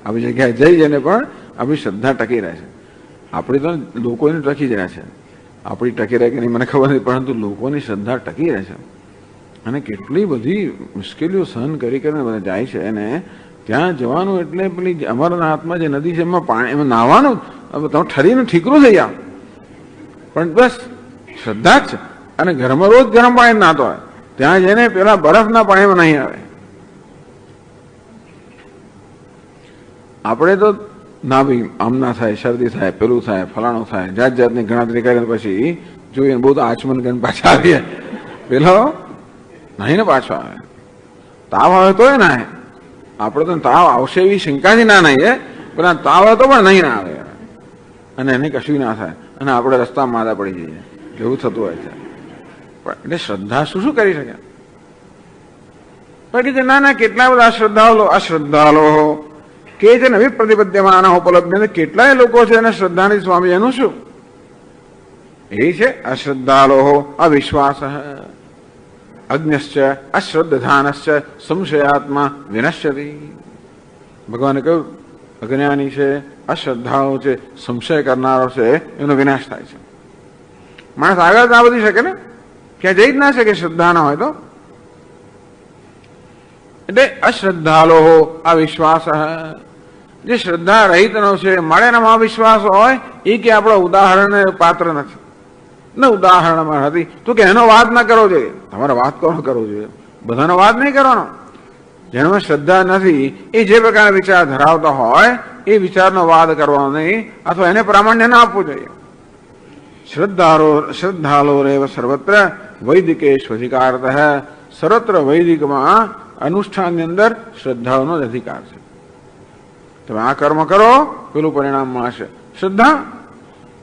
આવી જગ્યાએ જઈ જઈને પણ આપણી શ્રદ્ધા ટકી રહે છે. આપણી તો લોકોની ટકી જ રહે છે. આપણી ટકી રહે કે નહીં મને ખબર નથી, પરંતુ લોકોની શ્રદ્ધા ટકી રહે છે. અને કેટલી બધી મુશ્કેલીઓ સહન કરી કરીને બધા જાય છે. અને ત્યાં જવાનું એટલે પેલી અમારા હાથમાં જે નદી છે એમાં પાણી, એમાં નાહવાનું તમે ઠરીને ઠીકરું થઈ જાવ, પણ બસ શ્રદ્ધા જ છે. અને ઘરમાં રોજ ગરમ પાણી નાતો હોય, ત્યાં જઈને પેલા બરફના પાણીમાં નહીં આવે. આપણે તો ના ભાઈ આમ ના થાય, શરદી થાય, પેલું થાય, ફલાણું થાય, જાત જાતની ગણતરી કરીને પછી જોઈએ બહુ તો આચમન કરીને પાછા આવીએ. પેલો નહીં ને પાછો આવે, તાવ આવે તોય ના, આપણે તો તાવ આવશે એવી શંકાથી ના નહીં, પેલા તાવ આવે તો પણ નહીં ના આવે, અને એને કશું ના થાય, અને આપણે રસ્તામાં માદા પડી જઈએ, એવું થતું હોય છે. પણ એટલે શ્રદ્ધા શું શું કરી શકે? પણ ના ના કેટલા બધા અશ્રદ્ધાળુઓ કે જે નવી પ્રતિપદ્યમાન ઉપલબ્ધ, કેટલાય લોકો છે અને શ્રદ્ધાની સ્વામી એનું શું? એ છે અશ્રદ્ધાળુઓ અવિશ્વાસ, અજ્ઞશ્ચ અશ્રદ્ધાનશ્ચ સંશયાત્મા વિનશ્યતિ. ભગવાને કહ્યું અજ્ઞાની છે, અશ્રદ્ધાળુ છે, સંશય કરનારો છે, એનો વિનાશ થાય છે. માણસ આગળ ના વધી શકે ને, ક્યાં જઈ જ ના શકે શ્રદ્ધા ના હોય તો. એટલે અશ્રદ્ધાળુઓ અવિશ્વાસ, જે શ્રદ્ધા રહિતનો છે, મળે એનામાં વિશ્વાસ હોય, એ કે આપણા ઉદાહરણને પાત્ર નથી ને ઉદાહરણમાં નથી, તો કે એનો વાદ ના કરવો જોઈએ. તમારે વાત કોનો કરવો જોઈએ? બધાનો વાદ નહીં કરવાનો. જેનામાં શ્રદ્ધા નથી એ જે પ્રકારના વિચાર ધરાવતા હોય એ વિચારનો વાદ કરવાનો નહીં, અથવા એને પ્રામાણ્ય ના આપવું જોઈએ. શ્રદ્ધાળુરેવ સર્વત્ર વૈદિકેષુ અધિકારતઃ, સર્વત્ર વૈદિકમાં અનુષ્ઠાનની અંદર શ્રદ્ધાઓનો જ અધિકાર છે. તમે આ કર્મ કરો પેલું પરિણામ મળશે. શ્રદ્ધા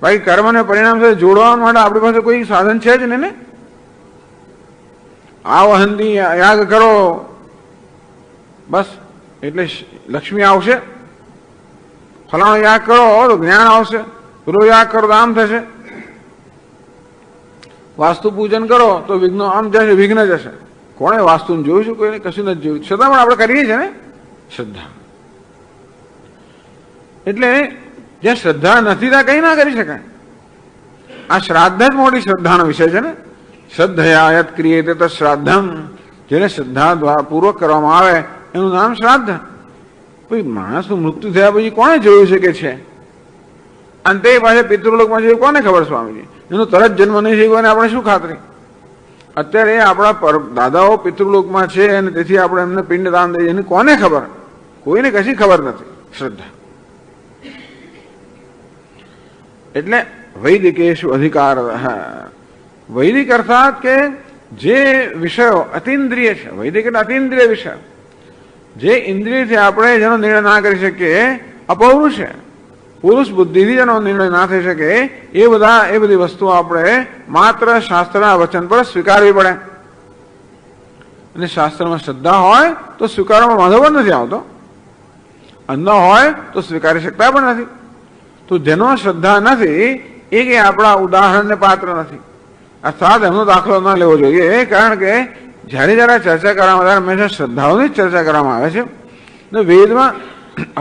ભાઈ કર્મને પરિણામ સાથે જોડવા માટે આપણી પાસે કોઈ સાધન છે જ નહીં ને. આ વહનથી યાગ કરો બસ એટલે લક્ષ્મી આવશે, ફલાણો યાગ કરો તો જ્ઞાન આવશે, પેલો યાગ કરો તો આમ થશે, વાસ્તુ પૂજન કરો તો વિઘ્ન આમ જશે, વિઘ્ન જશે. કોણે વાસ્તુ જોયું છે? કોઈને કશું નથી જોયું, છતાં પણ આપણે કરીએ છીએ ને શ્રદ્ધા. એટલે જ્યાં શ્રદ્ધા નથી ત્યાં કઈ ના કરી શકાય. આ શ્રાદ્ધ જ મોટી શ્રદ્ધાનો વિષય છે ને. શ્રદ્ધયાયત ક્રિયેતે તો શ્રાદ્ધમ, જેને શ્રદ્ધા પૂર્વક કરવામાં આવે એનું નામ શ્રાદ્ધ. ભાઈ માણસનું મૃત્યુ થયા પછી કોણે જોયું છે કે છે? અને તે પાસે પિતૃલોકમાં છે કોને ખબર સ્વામીજી? એનો તરત જન્મ નહીં થઈ ગયો અને આપણે શું ખાતરી? અત્યારે આપણા દાદાઓ પિતૃલોકમાં છે અને તેથી આપણે એમને પિંડ દાન દઈએ, એની કોને ખબર? કોઈને કશી ખબર નથી. શ્રદ્ધા એટલે વૈદિકેષુ અધિકાર. વૈદિક અર્થાત કે જે વિષયો અતિન્દ્રિય છે, વૈદિક એટલે અતિન્દ્રિય વિષય, જે ઇન્દ્રિયથી આપણે જેનો નિર્ણય ના કરી શકીએ, અપૌરુષ છે, પુરુષ બુદ્ધિથી જેનો નિર્ણય ના થઈ શકે, એ બધી વસ્તુઓ આપણે માત્ર શાસ્ત્રના વચન પર સ્વીકારવી પડે. અને શાસ્ત્રમાં શ્રદ્ધા હોય તો સ્વીકારવામાં વાંધો પણ નથી આવતો, અંધ હોય તો સ્વીકારી શકતા પણ નથી. તો જેનો શ્રદ્ધા નથી એ કે આપણા ઉદાહરણને પાત્ર નથી, અર્થાત એમનો દાખલો ના લેવો જોઈએ. કારણ કે જ્યારે જયારે ચર્ચા કરવામાં આવે હંમેશા શ્રદ્ધાઓની જ ચર્ચા કરવામાં આવે છે. વેદમાં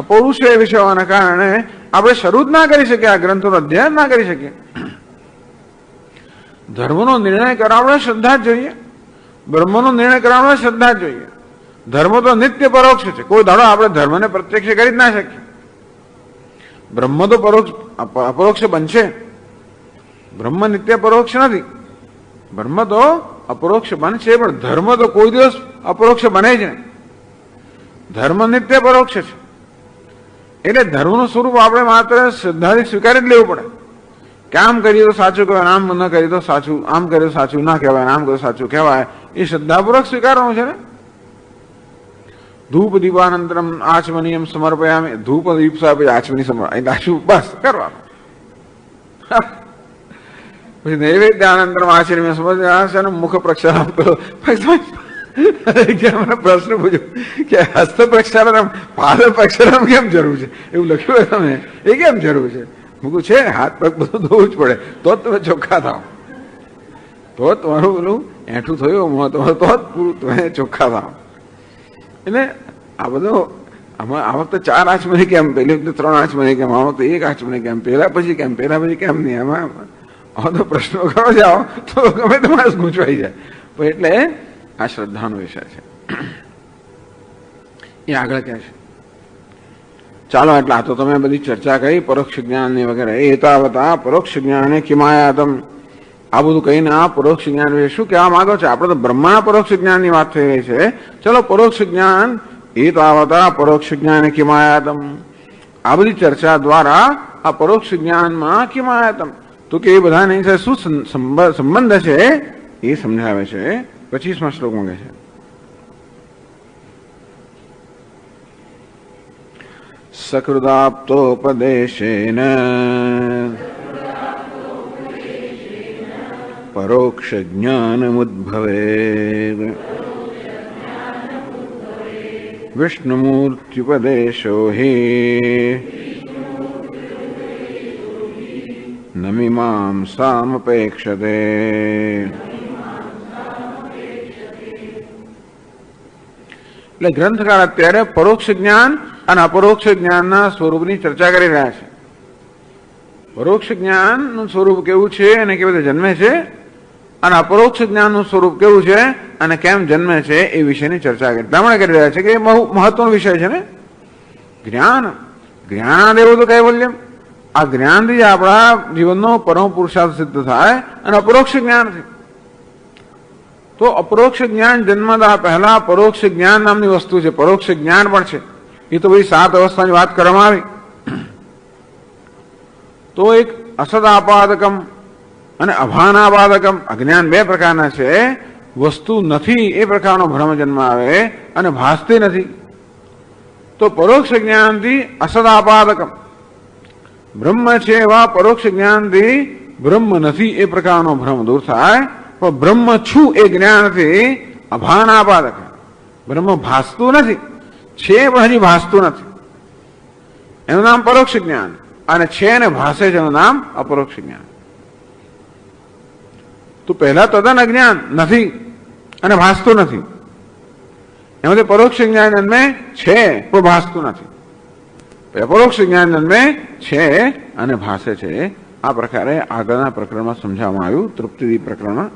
અપૌરુષ વિષય હોવાના કારણે આપણે શરૂ જ ના કરી શકીએ, આ ગ્રંથોનું અધ્યયન ના કરી શકીએ. ધર્મનો નિર્ણય કરાવવાનો શ્રદ્ધા જ જોઈએ, બ્રહ્મનો નિર્ણય કરાવવાનો શ્રદ્ધા જ જોઈએ. ધર્મ તો નિત્ય પરોક્ષ છે, કોઈ દાડો આપણે ધર્મને પ્રત્યક્ષ કરી જ ના શકીએ. બ્રહ્મ તો અપરોક્ષ બનશે, બ્રહ્મ નિત્ય પરોક્ષ નથી. બ્રહ્મ તો અપરોક્ષ બનશે, પણ ધર્મ તો કોઈ દિવસ અપરોક્ષ બને જ નહીં. ધર્મ નિત્ય પરોક્ષ છે. એટલે ધર્મનું સ્વરૂપ આપણે માત્ર શ્રદ્ધાથી સ્વીકારી જ લેવું પડે કે આમ કરીએ તો સાચું કહેવાય, આમ ન કરીએ તો સાચું, આમ કરીએ તો સાચું ના કહેવાય, આમ કરીએ તો સાચું કહેવાય. એ શ્રદ્ધાપૂર્વક સ્વીકારવાનું છે ને. ધૂપ દીપાનંતરમ આચમનીયમ સમર્પયામિ, ધૂપ દીપ સાહેબ આચમની સમર્પણ બસ કરવાનું. પછી નૈવેદ્યાનંતરમ આચરણીય સમર્પણ, મુખ પ્રક્ષાલન કરો. મને પ્રશ્ન પૂછ્યો કે હસ્ત પ્રક્ષાલન પાદ પ્રક્ષાલન કેમ જરૂર છે? એવું લખ્યું હોય તમે, એ કેમ જરૂર છે? મૂકું છે હાથ પગ બધું ધોવું જ પડે તો જ તમે ચોખ્ખા થાવ, તો જ તમારું પેલું એઠું થયું તો જ પૂરું તમે ચોખ્ખા થાવ. એટલે આ બધો આમાં આ વખતે 4 આચમની કેમ, પેલી વખતે 3 આચમની કેમ, આ વખતે 1 આચમની કેમ, પેલા પછી કેમ, પેલા પછી કેમ નહીં, આમાં તો પ્રશ્નો કરો જાઓ તો ગમે તે માણસ ગૂંચવાઈ જાય. પણ એટલે આ શ્રદ્ધાનો વિષય છે. એ આગળ ક્યાં છે? ચાલો એટલે આ તો તમે બધી ચર્ચા કરી પરોક્ષ જ્ઞાનની વગેરે. એ તાવતા પરોક્ષ જ્ઞાને કિમાયાતમ, આ બધું કહીને આ પરોક્ષ જ્ઞાન વિશે શું કહેવા માંગો છો? આપણે તો બ્રહ્મના પરોક્ષ જ્ઞાનની વાત થઈ રહી છે. ચલો પરોક્ષ જ્ઞાન, એ તાવતા પરોક્ષ જ્ઞાને કિમાયાતમ, આ બધી ચર્ચા દ્વારા આ પરોક્ષ જ્ઞાનમાં કિમાયાતમ, તો કે એ બધાની શું સંબંધ છે એ સમજાવે છે. 25મા શ્લોકમાં કહે છે સકૃદાપ્તોપદેશેન પરોક્ષ જ્ઞાનમુદ્ભવેદ વિષ્ણુમૂર્ત્યુપદેશો હિ નમિમાં સામપેક્ષતે. એટલે ગ્રંથકાર અત્યારે પરોક્ષ જ્ઞાન અને અપરોક્ષ જ્ઞાનના સ્વરૂપની ચર્ચા કરી રહ્યા છે. પરોક્ષ જ્ઞાનનું સ્વરૂપ કેવું છે અને કેવી રીતે જન્મે છે, અને અપરોક્ષ જ્ઞાનનું સ્વરૂપ કેવું છે અને કેમ જન્મે છે એ વિષયની ચર્ચા કરી કરી રહ્યા છે કે એ બહુ મહત્વનો વિષય છે ને. જ્ઞાન, જ્ઞાનાદેવું તો કૈવલ્યમ, આ જ્ઞાનથી જ આપણા જીવનનો પરમ પુરુષાર્થ સિદ્ધ થાય. અને અપરોક્ષ જ્ઞાનથી તો અપરોક્ષ જ્ઞાન જન્મતા પહેલા પરોક્ષ જ્ઞાન નામની વસ્તુ છે, પરોક્ષ જ્ઞાન પણ છે. એ તો બધી 7 અવસ્થાની વાત કરવામાં આવી. તો એક અસદાપાદકમ અને અભાનાપાદકમ, અજ્ઞાન 2 પ્રકારના છે. વસ્તુ નથી એ પ્રકારનો ભ્રમ જન્મ આવે અને ભાસતી નથી. તો પરોક્ષ જ્ઞાનથી અસદાપાદકમ, બ્રહ્મ છે એવા પરોક્ષ જ્ઞાનથી બ્રહ્મ નથી એ પ્રકારનો ભ્રમ દૂર થાય. પણ બ્રહ્મ છું એ જ્ઞાનથી અભાનાપાદક, બ્રહ્મ ભાસતું નથી, છે પણ હજી ભાસતું નથી, એનું નામ પરોક્ષ જ્ઞાન. અને છે ને ભાસે છે એનું નામ અપરોક્ષ જ્ઞાન. તો પહેલા તદ્દન અજ્ઞાન નથી અને ભાસતું નથી, એમાંથી પરોક્ષ જ્ઞાન જન્મે છે પણ ભાસતું નથી. પરોક્ષ જ્ઞાન જન્મે છે અને ભાસે છે. આ પ્રકારે આગળના પ્રકરણમાં સમજાવવામાં આવ્યું, તૃપ્તિ પ્રકરણમાં.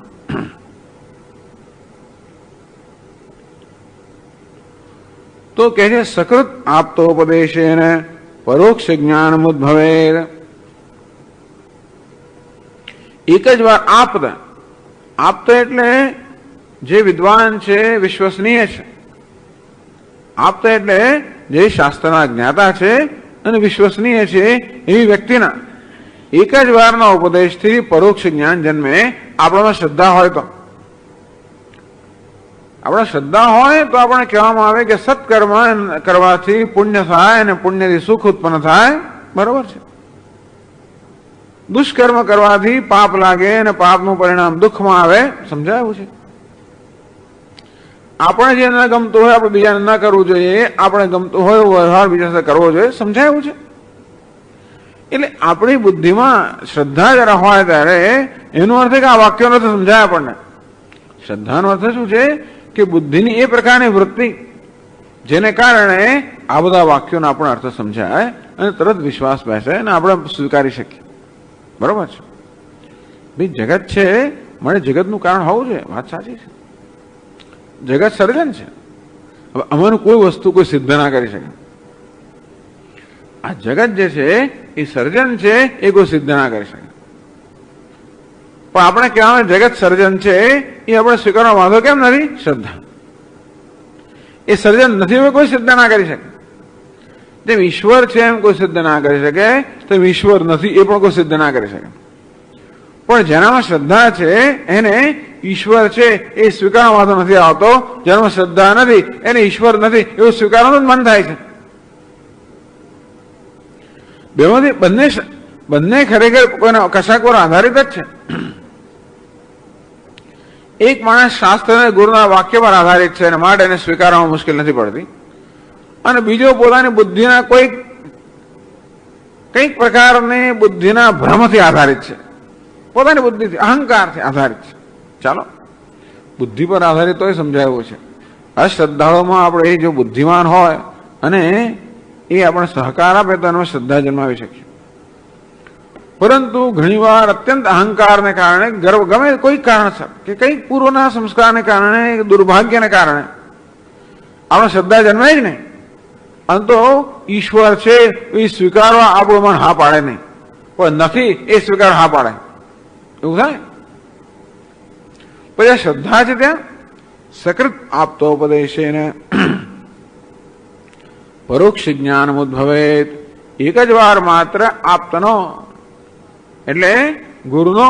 તો કહે છે સકૃત આપતોપદેશેન પરોક્ષ જ્ઞાનમુદ્ભવે. એક જ વાર આપત, આપત એટલે જે વિદ્વાન છે, વિશ્વસનીય છે. આપત એટલે જે શાસ્ત્રના જ્ઞાતા છે અને વિશ્વસનીય છે એવી વ્યક્તિના એક જ વારના ઉપદેશથી પરોક્ષ જ્ઞાન જન્મે. આપણામાં શ્રદ્ધા હોય તો, આપણા શ્રદ્ધા હોય તો આપણે કહેવામાં આવે કે સત્કર્મ કરવાથી પુણ્ય થાય અને પુણ્યથી સુખ ઉત્પન્ન થાય. બરોબર છે. દુષ્કર્મ કરવાથી પાપ લાગે અને પાપનું પરિણામ દુઃખમાં આવે. સમજાયું છે? આપણે જે ન ગમતું હોય આપણે બીજાને ન કરવું જોઈએ, આપણે ગમતું હોય વ્યવહાર બીજા સાથે કરવો જોઈએ. સમજાયું છે? એટલે આપણી બુદ્ધિમાં શ્રદ્ધા જરા હોય ત્યારે એનો અર્થ કે આ વાક્યો નથી સમજાય આપણને. શ્રદ્ધાનો અર્થ શું છે કે બુદ્ધિની એ પ્રકારની વૃત્તિ જેને કારણે આ બધા વાક્યોનો આપણને અર્થ સમજાય અને તરત વિશ્વાસ બેસે અને આપણે સ્વીકારી શકીએ. બરોબર છે? ભાઈ જગત છે, મને જગતનું કારણ હોવું જોઈએ, વાત સાચી છે. જગત સર્જન છે. હવે અમારું કોઈ વસ્તુ કોઈ સિદ્ધ ના કરી શકે. આ જગત જે છે એ સર્જન છે, એ કોઈ સિદ્ધ ના કરી શકે. પણ આપણે કહેવામાં જગત સર્જન છે એ આપણે સ્વીકારવા વાંધો કેમ નથી? શ્રદ્ધા. એ સર્જન નથી હોય કોઈ સિદ્ધ ના કરી શકે. તેમ ઈશ્વર છે એમ કોઈ સિદ્ધ ના કરી શકે, તેમ ઈશ્વર નથી એ પણ કોઈ સિદ્ધ ના કરી શકે. પણ જેનામાં શ્રદ્ધા છે એને ઈશ્વર છે એ સ્વીકારવા વાંધો નથી આવતો. જેનામાં શ્રદ્ધા નથી એને ઈશ્વર નથી એવું સ્વીકારવાનું મન થાય છે. બેમાંથી બંને ખરેખર કોઈના કશાક પર આધારિત જ છે. એક માણસ શાસ્ત્ર અને ગુરુના વાક્ય પર આધારિત છે અને માટે એને સ્વીકારવામાં મુશ્કેલ નથી પડતી, અને બીજો પોતાની બુદ્ધિના કઈક પ્રકારની બુદ્ધિના ભ્રમથી આધારિત છે, પોતાની બુદ્ધિથી અહંકારથી આધારિત છે. ચાલો બુદ્ધિ પર આધારિત હોય સમજાયું છે. અશ્રદ્ધાળુમાં આપણે જો બુદ્ધિમાન હોય અને એ આપણે સહકાર આપે તો એમાં શ્રદ્ધા જન્માવી શકીએ. પરંતુ ઘણીવાર અત્યંત અહંકારને કારણે, ગર્વ, ગમે કોઈ કારણસર કે કંઈક પૂર્વના સંસ્કારને કારણે, દુર્ભાગ્યને કારણે આપણે શ્રદ્ધા જન્માય જ નહીં. અને તો ઈશ્વર છે એ સ્વીકારવા આપણું મન હા પાડે નહીં, પણ નથી એ સ્વીકાર હા પાડે, એવું થાય. પછી આ શ્રદ્ધા છે ત્યાં સકૃત આપતો ઉપદેશે ને પરોક્ષ જ્ઞાન ઉદ્ભવેત. એક જ વાર માત્ર આપતનો એટલે ગુરુનો,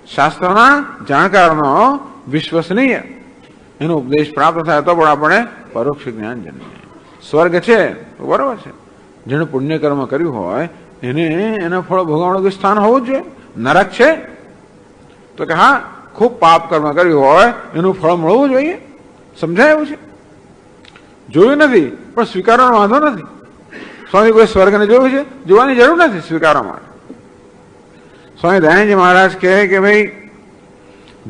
શાસ્ત્રના જાણકારનો, વિશ્વસનીય એનો ઉપદેશ પ્રાપ્ત થાય તો પણ આપણે પરોક્ષ જ્ઞાન જન્મે. સ્વર્ગ છે બરોબર છે, જેણે પુણ્ય કર્મ કર્યું હોય એને એના ફળ ભોગવવાનું સ્થાન હોવું જ જોઈએ. નરક છે તો કે હા, ખૂબ પાપ કર્મ કર્યું હોય એનું ફળ મળવું જોઈએ. સમજાય એવું છે? જોયું નથી પણ સ્વીકારવાનો વાંધો નથી. સ્વામી કોઈ સ્વર્ગને જોયું છે? જોવાની જરૂર નથી સ્વીકારવા માટે. સ્વામી દયાનંદજી મહારાજ કહે કે ભાઈ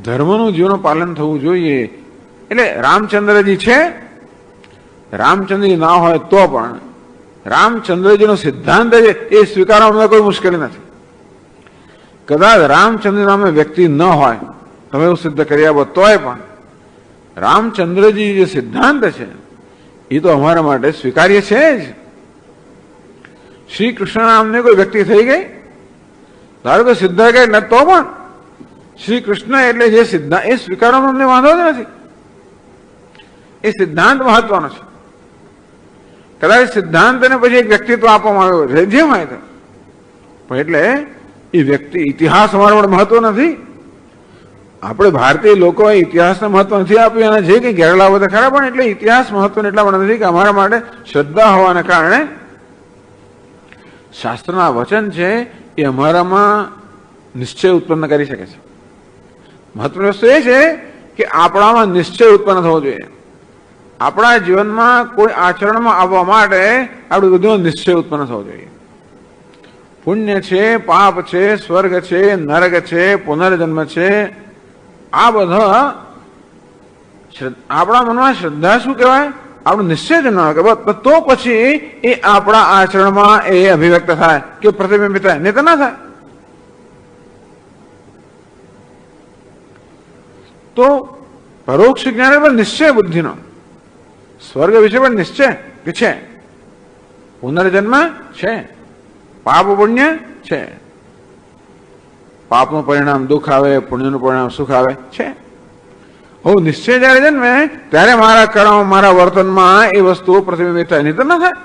ધર્મનું જીવનનું પાલન થવું જોઈએ. એટલે રામચંદ્રજી છે, રામચંદ્રજી ના હોય તો પણ રામચંદ્રજીનો સિદ્ધાંત છે એ સ્વીકારવામાં કોઈ મુશ્કેલી નથી. કદાચ રામચંદ્ર નામે વ્યક્તિ ન હોય, તમે એવું સિદ્ધ કરી આપો તોય પણ રામચંદ્રજી જે સિદ્ધાંત છે એ તો અમારા માટે સ્વીકાર્ય છે જ. શ્રી કૃષ્ણ નામની કોઈ વ્યક્તિ થઈ ગઈ, ધારો કે સિદ્ધ ગઈ ન તો પણ શ્રી કૃષ્ણ એટલે જે સિદ્ધાંત એ સ્વીકારવામાં અમને વાંધો જ નથી. એ સિદ્ધાંત મહત્વનો છે. કદાચ સિદ્ધાંતને પછી એક વ્યક્તિત્વ આપવામાં આવ્યો છે જે હોય તો, પણ એટલે એ વ્યક્તિ ઇતિહાસ અમારા માટે મહત્વ નથી. આપણે ભારતીય લોકો ઇતિહાસને મહત્વ નથી આપ્યું, અને જે કંઈ ગેરલાભ હતા ખરા, પણ એટલે ઇતિહાસ મહત્વ એટલા માટે નથી કે અમારા માટે શ્રદ્ધા હોવાને કારણે શાસ્ત્રના વચન છે એ અમારામાં નિશ્ચય ઉત્પન્ન કરી શકે છે. મહત્વની વસ્તુ એ છે કે આપણામાં નિશ્ચય ઉત્પન્ન થવો જોઈએ. આપણા જીવનમાં કોઈ આચરણમાં આવવા માટે આપણી બુદ્ધિમાં નિશ્ચય ઉત્પન્ન થવો જોઈએ. પુણ્ય છે, પાપ છે, સ્વર્ગ છે, નરક છે, પુનર્જન્મ છે, આ બધા આપણા મનમાં શ્રદ્ધા શું કહેવાય? આપણું નિશ્ચય જન્માવે કે તો પછી એ આપણા આચરણમાં એ અભિવ્યક્ત થાય કે પ્રતિબિંબિત થાય, નહીં તો ના થાય. તો પરોક્ષ જ્ઞાન પર નિશ્ચય બુદ્ધિનો, સ્વર્ગ વિશે પણ નિશ્ચય કે છે, પુનર્જન્મ છે, પાપ પુણ્ય છે, પાપનું પરિણામ દુઃખ આવે, પુણ્યનું પરિણામ સુખ આવે છે. હું નિશ્ચય જયારે જન્મે ત્યારે મારા કર્મ, મારા વર્તનમાં એ વસ્તુઓ પ્રતિબિંબિત થાય, નહીં તો ના થાય.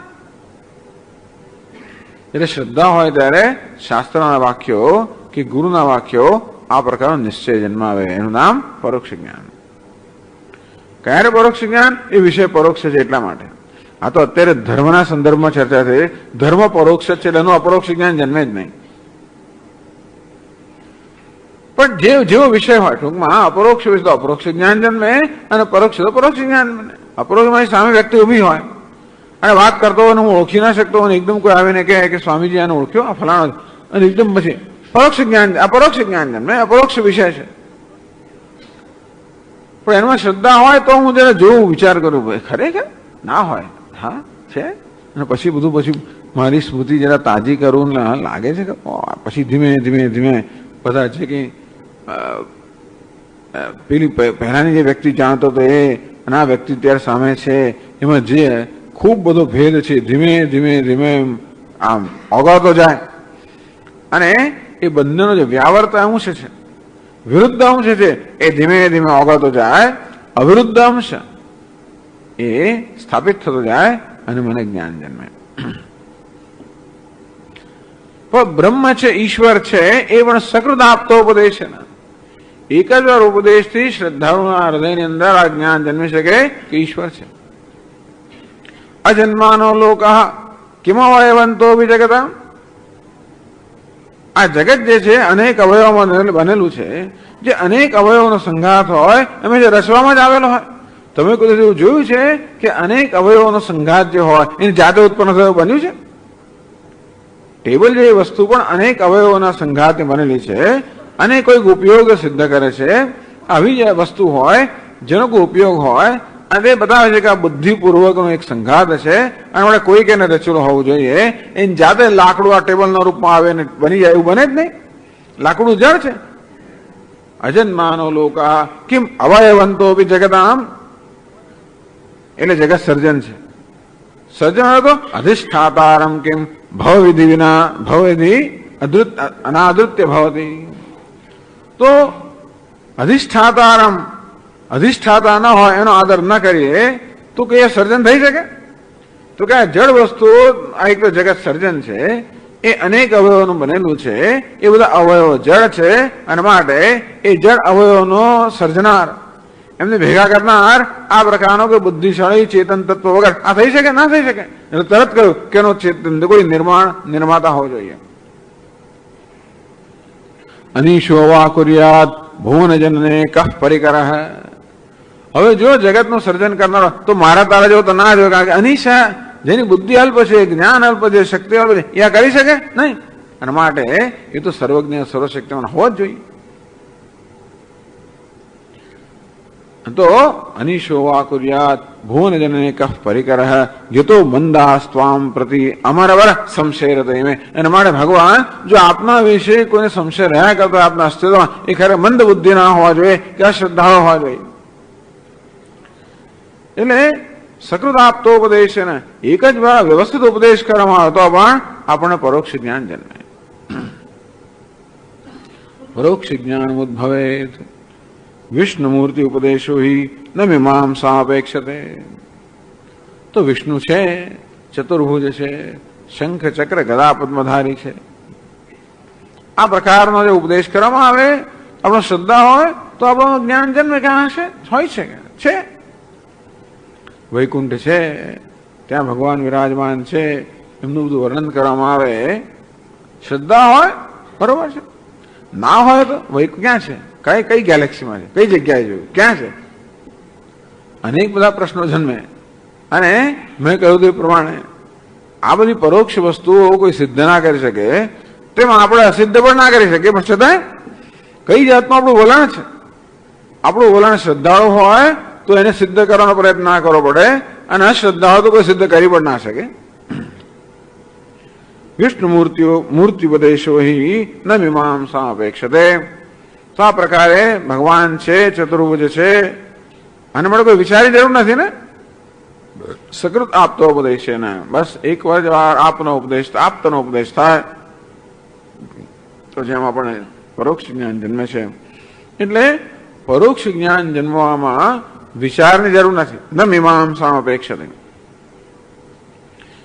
એટલે શ્રદ્ધા હોય ત્યારે શાસ્ત્રના વાક્યો કે ગુરુના વાક્યો આ પ્રકારનો નિશ્ચય જન્માવે, એનું નામ પરોક્ષ જ્ઞાન. ક્યારે પરોક્ષ જ્ઞાન? એ વિષય પરોક્ષ છે એટલા માટે. આ તો અત્યારે ધર્મના સંદર્ભમાં ચર્ચા થઈ. ધર્મ પરોક્ષ છે એટલે એનું અપરોક્ષ જ્ઞાન જન્મે જ નહીં. પણ જેવો વિષય હોય, ટૂંકમાં અપરોક્ષ વિષય તો અપરોક્ષ જ્ઞાન જન્મે અને પરોક્ષ તો પરોક્ષ જ્ઞાન બને. અપરોક્ષમાં સામે વ્યક્તિ ઉભી હોય અને વાત કરતો હોય, હું ઓળખી ના શકતો હોય, એકદમ કોઈ આવીને કહે કે સ્વામીજી આને ઓળખ્યો, આ ફલાણો, અને એકદમ પછી પરોક્ષ જ્ઞાન, અપરોક્ષ જ્ઞાન જન્મે, અપરોક્ષ વિષય છે. પણ એમાં શ્રદ્ધા હોય તો હું જરા જોઉં, વિચાર કરું, ભાઈ ખરેખર ના હોય, હા છે, અને પછી બધું પછી મારી સ્મૃતિ જરા તાજી કરું, લાગે છે કે પછી ધીમે ધીમે ધીમે બધા છે કે પેલી પહેલાની જે વ્યક્તિ જાણતો હતો એ અને આ વ્યક્તિ ત્યારે સામે છે એમાં જે ખૂબ બધો ભેદ છે, ધીમે ધીમે ધીમે આમ ઓગાળતો જાય. અને એ બંનેનો જે વ્યાવર્ત અંશ છે, વિરુદ્ધ અંશ છે, એ ધીમે ધીમે ઓગાળતો જાય. અવિરુદ્ધ અંશ એ સ્થાપિત થતો જાય અને મને જ્ઞાન જન્મે. પણ બ્રહ્મ છે, ઈશ્વર છે, એ પણ સકૃત આપતો ઉપદેશ છે ને. એક જ વાર ઉપદેશથી શ્રદ્ધાળુના હૃદયની અંદર આ જ્ઞાન જન્મી શકે કે ઈશ્વર છે. અજન્માનો લોક કિમવયવંતો વિજગતા. આ જગત જે છે અનેક અવયવોમાં બનેલું છે. જે અનેક અવયવોનો સંઘાત હોય એમાં જે રચવામાં જ આવેલો હોય. તમે કોઈ એવું જોયું છે કે અનેક અવયવોનો સંઘાત જે હોય એની જાતે ઉત્પન્ન થયું બન્યું છે? ટેબલ જેવી વસ્તુ પણ અનેક અવયવોના સંઘાતથી બનેલી છે અને કોઈક ઉપયોગ સિદ્ધ કરે છે. આવી જે વસ્તુ હોય જેનો કોઈ ઉપયોગ હોય અને તે બતાવે છે કે આ બુદ્ધિપૂર્વકનો એક સંઘાત છે અને આપણે કોઈ કે રચેલું હોવું જોઈએ. એની જાતે લાકડું આ ટેબલના રૂપમાં આવે ને બની જાય એવું બને જ નહીં. લાકડું જળ છે. અજન્માનો લોકા કિમ અવયવંતો બી જગતામ, એટલે જગત સર્જન છે. સર્જન હતો અધિષ્ઠાતારમ કિમ ભવવિધિ વિના ભવવિધિ અનાદૃત્ય ભવતી. તો અધિષ્ઠાતારમ, અધિષ્ઠાતા ન હોય એનો આદર ન કરીએ તો કઈ સર્જન થઈ શકે? તો કે જળ વસ્તુઓ આ એક તો જગત સર્જન છે, એ અનેક અવયવોનું બનેલું છે. એ બધા અવયવો જળ છે અને માટે એ જળ અવયવોનો સર્જનાર, એમને ભેગા કરનાર આ પ્રકારનો કોઈ બુદ્ધિશાળી ચેતન તત્વ વગર આ થઈ શકે? ના થઈ શકે. એટલે તરત કહ્યું કે એનો ચેતન કોઈ નિર્માતા હોવો જોઈએ. અનીશો વા કુર્યાત ભુવનજનને કહ પરિકર. હવે જો જગતનું સર્જન કરનારો તો મારા તારા જેવો તો ના જો, કારણ કે અનિશા જેની બુદ્ધિ અલ્પ છે, જ્ઞાન અલ્પ છે, શક્તિ અલ્પ છે, એ કરી શકે નહીં. અને માટે એ તો સર્વજ્ઞ સર્વશક્તિમાન હોવો જ જોઈએ. તો અનિશો વા કુર્યાત ભુવનજનને કહ પરિકર યતો મંદાસ્ત્વામ પ્રતિ અમરવર સંશય રતમે. એના માટે ભગવાન જો આપના વિશે કોઈને સંશય રહ્યા કરતો આપના અસ્તિત્વમાં, એ ખરે મંદ બુદ્ધિ ના હોવા જોઈએ કે અશ્રદ્ધાળુ હોવા જોઈએ. એટલે સકૃત આપતો ઉપદેશ ને એક જ વાર વ્યવસ્થિત ઉપદેશ કરવામાં આવતો પણ આપણને પરોક્ષ જ્ઞાન જન્મે. પરોક્ષ જ્ઞાન ઉદ્ભવેત વિષ્ણુમૂર્તિ ઉપદેશો હિ ન મીમાંસા અપેક્ષતે. તો વિષ્ણુ છે, ચતુર્ભુજ છે, શંખ ચક્ર ગદા પદ્મધારી છે. આ પ્રકારનો જે ઉપદેશ કરવામાં આવે, આપણો શ્રદ્ધા હોય તો આપણો જ્ઞાન જન્મે. ક્યાં હશે? હોય છે. વૈકુંઠ છે, ત્યાં ભગવાન વિરાજમાન છે, એમનું બધું વર્ણન કરવામાં આવે. શ્રદ્ધા હોય બરોબર છે, ના હોય તો વૈકુંઠ ક્યાં છે? કઈ ગેલેક્સીમાં છે? કઈ જગ્યાએ જોયું? ક્યાં છે? અનેક બધા પ્રશ્નો જન્મે. અને મેં કહ્યું તે પ્રમાણે આ બધી પરોક્ષ વસ્તુઓ કોઈ સિદ્ધ ના કરી શકે, તેમાં આપણે અસિદ્ધ પણ ના કરી શકીએ. પણ છતાં કઈ જાતનું આપણું વલણ છે? આપણું વલણ શ્રદ્ધાળુ હોય તો એને સિદ્ધ કરવાનો પ્રયત્ન ના કરવો પડે, અને અશ્રદ્ધા હોય તો કોઈ સિદ્ધ કરી પણ ના શકે. વિષ્ણુ મૂર્તિપદેશો હિ ન મીમાંસા અપેક્ષતે. તો આ પ્રકારે ભગવાન છે, ચતુર્ભુજ છે, અને મને કોઈ વિચારની જરૂર નથી ને. સકૃત આપતો ઉપદેશ છે ને, બસ એક વાર આપનો ઉપદેશ થાય તો જેમ આપણે પરોક્ષ જ્ઞાન જન્મે છે. એટલે પરોક્ષ જ્ઞાન જન્મવામાં વિચારની જરૂર નથી. ન મીમાંસા અપેક્ષતે.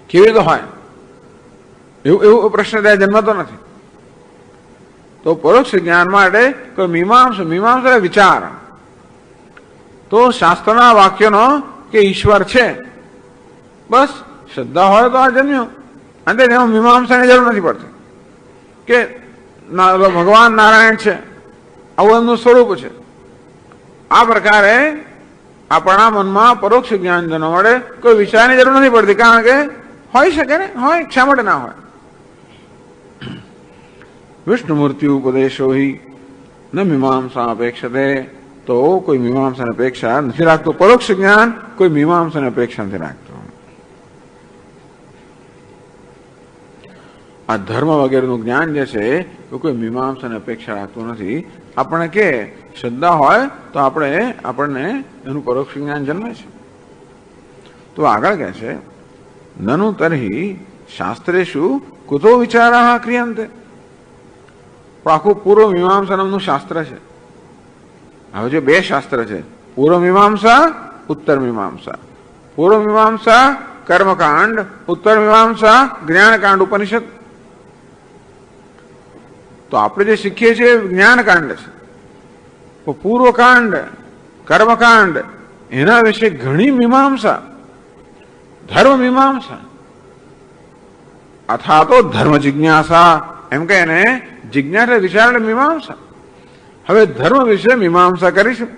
કેવી રીતે હોય એવું પ્રશ્ન ત્યાં જન્મતો નથી. તો પરોક્ષ જ્ઞાન માટે કોઈ મીમાંસા વિચાર. તો શાસ્ત્રના વાક્યનો કે ઈશ્વર છે, બસ શ્રદ્ધા હોય તો આ જન્મ્યું. અને તેમાં મીમાંસાની જરૂર નથી પડતી કે ભગવાન નારાયણ છે, આવું એમનું સ્વરૂપ છે. આ પ્રકારે આપણા મનમાં પરોક્ષ જ્ઞાન જન્મવા માટે કોઈ વિચારની જરૂર નથી પડતી, કારણ કે હોય શકે ને. હોય, શા માટે ના હોય? વિષ્ણુમૂર્તિ ઉપદેશો હિ ન મીમાંસા અપેક્ષતે. તો કોઈ મીમાંસાની અપેક્ષા નથી રાખતો. પરોક્ષ જ્ઞાન કોઈ મીમાંસાની અપેક્ષા નથી રાખતો. આ ધર્મ વગેરેનું જ્ઞાન જે છે એ કોઈ મીમાંસાની અપેક્ષા રાખતું નથી. આપણે કે શ્રદ્ધા હોય તો આપણને એનું પરોક્ષ જ્ઞાન જન્મે છે. તો આગળ કહે છે નનુ તર્હિ શાસ્ત્રેષુ કુતો વિચારાઃ ક્રિયન્તે. આખું પૂર્વ મીમાંસા નામનું શાસ્ત્ર છે. હવે જે બે શાસ્ત્ર છે, પૂર્વ મીમાંસા, ઉત્તર મીમાંસા. પૂર્વ મીમાંસા કર્મકાંડ, ઉત્તર મીમાંસા જ્ઞાનકાંડ ઉપનિષદ. તો આપણે જે શીખીએ છીએ જ્ઞાનકાંડ છે. પૂર્વકાંડ, કર્મકાંડ, એના વિશે ઘણી મીમાંસા, ધર્મ મીમાંસા અથવા તો ધર્મ જિજ્ઞાસા, એમ કે એને જિજ્ઞાસા વિચાર મીમાંસા. હવે ધર્મ વિશે મીમાંસા કરીશું.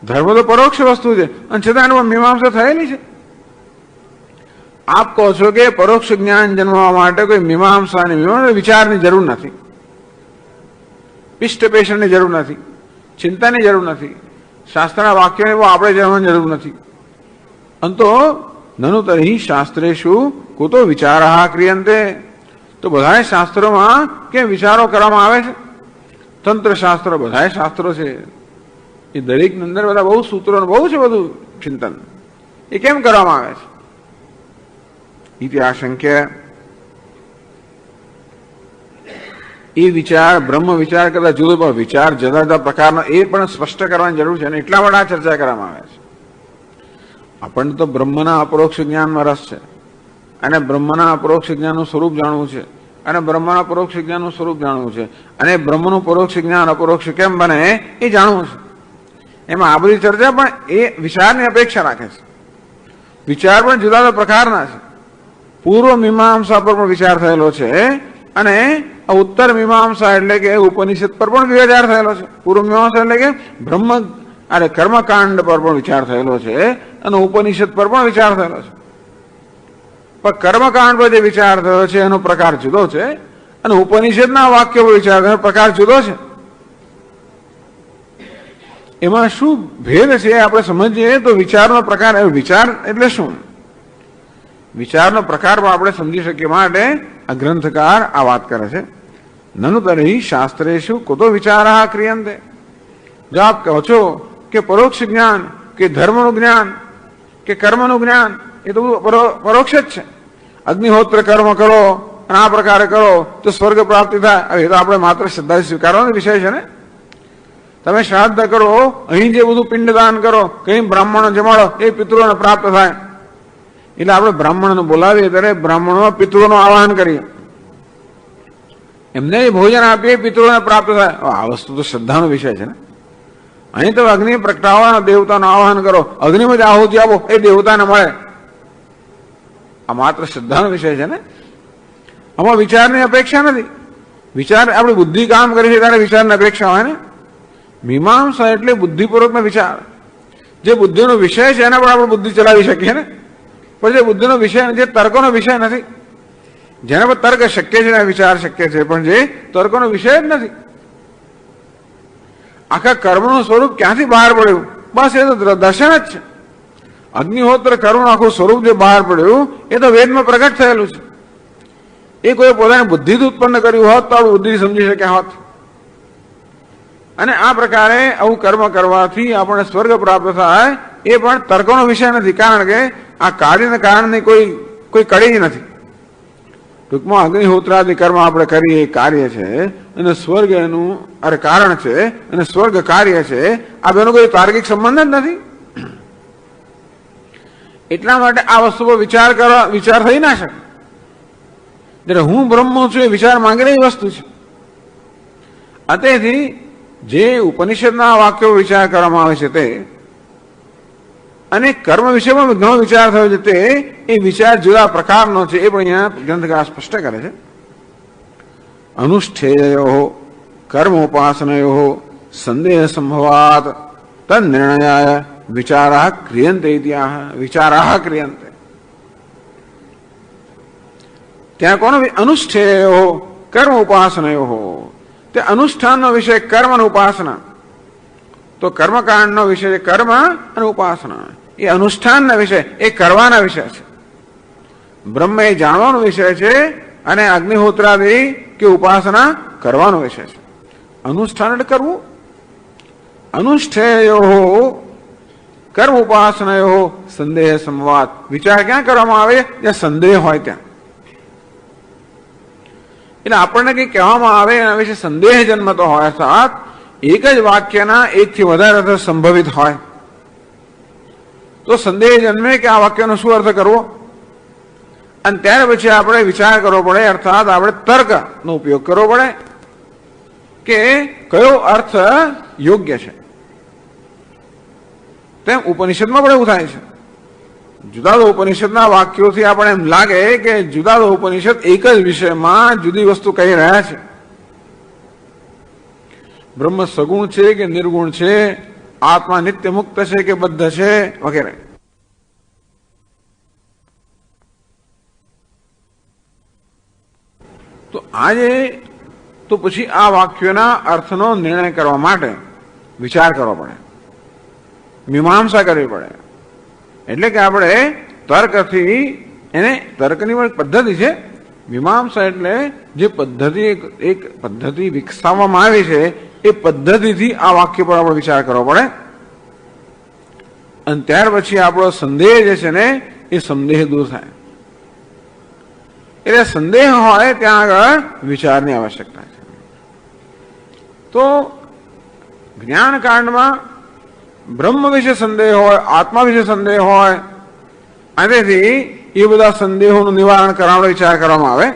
ધર્મ તો પરોક્ષ વસ્તુ છે અને છતાં એનું મીમાંસા થયેલી છે. આપ કહો છો કે પરોક્ષ જ્ઞાન જન્મવા માટે કોઈ મીમાંસાની વિચારની જરૂર નથી, પિષ્ટ પેષણની જરૂર નથી, ચિંતાની જરૂર નથી. શાસ્ત્રના વાક્યોને આપણે જાણવાની જરૂર નથી. અંતો નનુ તર્હિ શાસ્ત્રેષુ કુતો વિચારઃ ક્રિયન્તે. તો બધા શાસ્ત્રોમાં કેમ વિચારો કરવામાં આવે છે? તંત્ર શાસ્ત્રો, બધા શાસ્ત્રો છે એ દરેકની અંદર બધા બહુ સૂત્રો બહુ છે, બધું ચિંતન એ કેમ કરવામાં આવે છે? ઇતિહાસંખ્ય એ વિચાર બ્રહ્મ વિચાર કરતા જુદો, પણ વિચાર જુદા જુદા પ્રકારનો એ પણ સ્પષ્ટ કરવાની જરૂર છે અને એટલા માટે આ ચર્ચા કરવામાં આવે છે. આપણને તો બ્રહ્મના અપરોક્ષ જ્ઞાનમાં રસ છે અને બ્રહ્મના અપરોક્ષ જ્ઞાનનું સ્વરૂપ જાણવું છે અને બ્રહ્મના પરોક્ષ જ્ઞાનનું સ્વરૂપ જાણવું છે અને બ્રહ્મનું પરોક્ષ જ્ઞાન અપરોક્ષ કેમ બને એ જાણવું છે. એમાં આ બધી ચર્ચા પણ એ વિચારની અપેક્ષા રાખે છે. વિચાર પણ જુદા જુદા પ્રકારના છે. પૂર્વ મીમાંસા પર પણ વિચાર થયેલો છે અને ઉત્તર મીમાંસા એટલે કે ઉપનિષદ પર પણ વિચાર થયેલો છે. પૂર્વ મીમાંસા એટલે કે કર્મકાંડ પર પણ વિચાર થયેલો છે અને ઉપનિષદ પર પણ વિચાર થયેલો છે. પણ કર્મકાંડ પર જે વિચાર થયો છે એનો પ્રકાર જુદો છે અને ઉપનિષદના વાક્યો પર વિચાર થયો પ્રકાર જુદો છે. એમાં શું ભેદ છે આપણે સમજીએ તો વિચારનો પ્રકાર, વિચાર એટલે શું, વિચારનો પ્રકાર પણ આપણે સમજી શકીએ માટે આ ગ્રંથકાર આ વાત કરે છે. નનુ તર્હિ શાસ્ત્રેષુ કુતો વિચારઃ ક્રિયન્તે. જો આપ કહો છો કે પરોક્ષ જ્ઞાન કે ધર્મનું જ્ઞાન કે કર્મનું જ્ઞાન એ તો પરોક્ષ જ છે. અગ્નિહોત્ર કર્મ કરો અને આ પ્રકારે કરો તો સ્વર્ગ પ્રાપ્તિ થાય, એ તો આપણે માત્ર શ્રદ્ધા સ્વીકારવાનો વિષય છે ને. તમે શ્રાદ્ધ કરો, અહીં જે બધું પિંડદાન કરો, કઈ બ્રાહ્મણો જમાડો એ પિતૃઓને પ્રાપ્ત થાય. એટલે આપણે બ્રાહ્મણોને બોલાવીએ ત્યારે બ્રાહ્મણો પિતૃઓનું આવાહન કરીએ, એમને ભોજન આપીએ, પિતૃઓને પ્રાપ્ત થાય. આ વસ્તુ તો શ્રદ્ધાનો વિષય છે ને. અહીં તો અગ્નિ પ્રગટાવવાના દેવતાનું આવાહન કરો, અગ્નિમાં જ આહુતિ આપો એ દેવતાને મળે. આ માત્ર શ્રદ્ધાનો વિષય છે ને. આમાં વિચારની અપેક્ષા નથી. વિચાર આપણી બુદ્ધિ કામ કરે છે ત્યારે વિચારની અપેક્ષા હોય ને. મીમાંસા એટલે બુદ્ધિપૂર્વકનો વિચાર. જે બુદ્ધિનો વિષય છે એના પર આપણે બુદ્ધિ ચલાવી શકીએ ને. પણ જે બુદ્ધિનો વિષય, જે તર્કોનો વિષય નથી, જેના પર તર્ક શક્ય છે વિચાર શક્ય છે, પણ જે તર્કોનો વિષય જ નથી. આખા કર્મનું સ્વરૂપ ક્યાંથી બહાર પડ્યું? બસ એ તો દર્શન જ છે. અગ્નિહોત્ર કર્મનું આખું સ્વરૂપ જે બહાર પડ્યું એ તો વેદમાં પ્રગટ થયેલું છે. એ કોઈ પોતાની બુદ્ધિથી ઉત્પન્ન કર્યું હોત તો આપણે બુદ્ધિ સમજી શક્યા હોત. અને આ પ્રકારે આવું કર્મ કરવાથી આપણને સ્વર્ગ પ્રાપ્ત થાય એ પણ તર્કોનો વિષય નથી, કારણ કે આ કાર્યને કારણની કોઈ કડી નથી. ટૂંકમાં અગ્નિહોત્રાદિ કર્મ આપણે કરીએ એ કાર્ય છે અને સ્વર્ગ એનું કારણ છે અને સ્વર્ગ કાર્ય છે. આ બેનો કોઈ તાર્કિક સંબંધ જ નથી. એટલા માટે આ વસ્તુ પર વિચાર થઈ ના શકે. જ્યારે હું બ્રહ્મ છું એ વિચાર માંગેલી વસ્તુ છે. અતેથી જે ઉપનિષદના વાક્યો વિચાર કરવામાં આવે છે તે અને કર્મ વિષયમાં ઘણો વિચાર થયો છે તે એ વિચાર જુદા પ્રકારનો છે. એ પણ અહીંયા ગ્રંથકાર સ્પષ્ટ કરે છે. અનુષ્ઠેયો કર્મોપાસનયો સંદેહ સંભવાત તદ નિર્ણયાય વિચારાઃ ક્રિયન્તે વિચારાઃ ક્રિયન્તે. ત્યાં કોનો અનુષ્ઠેયો કર્મ ઉપાસનયો, તે અનુષ્ઠાનનો વિષય કર્મ અને ઉપાસના. તો કર્મકાંડનો વિષય કર્મ અને ઉપાસના, એ અનુષ્ઠાનના વિષય એ કરવાના વિષય છે. બ્રહ્મ એ જાણવાનો વિષય છે અને અગ્નિહોત્રાદિ કે ઉપાસના કરવાનો વિષય છે. અનુષ્ઠાન એટલે કરવું. અનુષ્ઠેયો કર્મ ઉપાસનયો સંદેહ સંવાદ. વિચાર ક્યાં કરવામાં આવે? જ્યાં સંદેહ હોય ત્યાં. એટલે આપણને કઈ કહેવામાં આવે એના વિશે સંદેહ જન્મતો હોય, અર્થાત એક જ વાક્યના એકથી વધારે અર્થ સંભવિત હોય તો સંદેહ જન્મે કે આ વાક્યનો શું અર્થ કરવો. અને ત્યાર પછી આપણે વિચાર કરવો પડે, અર્થાત આપણે તર્કનો ઉપયોગ કરવો પડે કે કયો અર્થ યોગ્ય છે. તેમ ઉપનિષદમાં પણ એવું થાય છે. જુદા જુદા ઉપનિષદના વાક્યોથી આપણે એમ લાગે કે જુદા જુદા ઉપનિષદ એક જ વિષયમાં જુદી વસ્તુ કહી રહ્યા છે. બ્રહ્મ સગુણ છે કે નિર્ગુણ છે, આત્મા નિત્ય મુક્ત છે કે બદ્ધ છે વગેરે. તો આજે તો પછી આ વાક્યોના અર્થનો નિર્ણય કરવા માટે વિચાર કરવો પડે. મીમાંસા કરવી પડે. એટલે કે આપણે તર્કથી એને તર્કની પણ પદ્ધતિ છે. મીમાંસા એટલે જે પદ્ધતિ એક પદ્ધતિ વિકસાવવામાં આવી છે એ પદ્ધતિથી આ વાક્ય પર આપણે વિચાર કરવો પડે અને ત્યાર પછી આપણો સંદેહ જે છે ને એ સંદેહ દૂર થાય. એટલે સંદેહ હોય ત્યાં આગળ વિચારની આવશ્યકતા છે. તો જ્ઞાન કાંડમાં બ્રહ્મ વિશે સંદેહ હોય, આત્મા વિશે સંદેહ હોય, આથી એ બધા સંદેહોનું નિવારણ કરવાનો વિચાર કરવામાં આવે.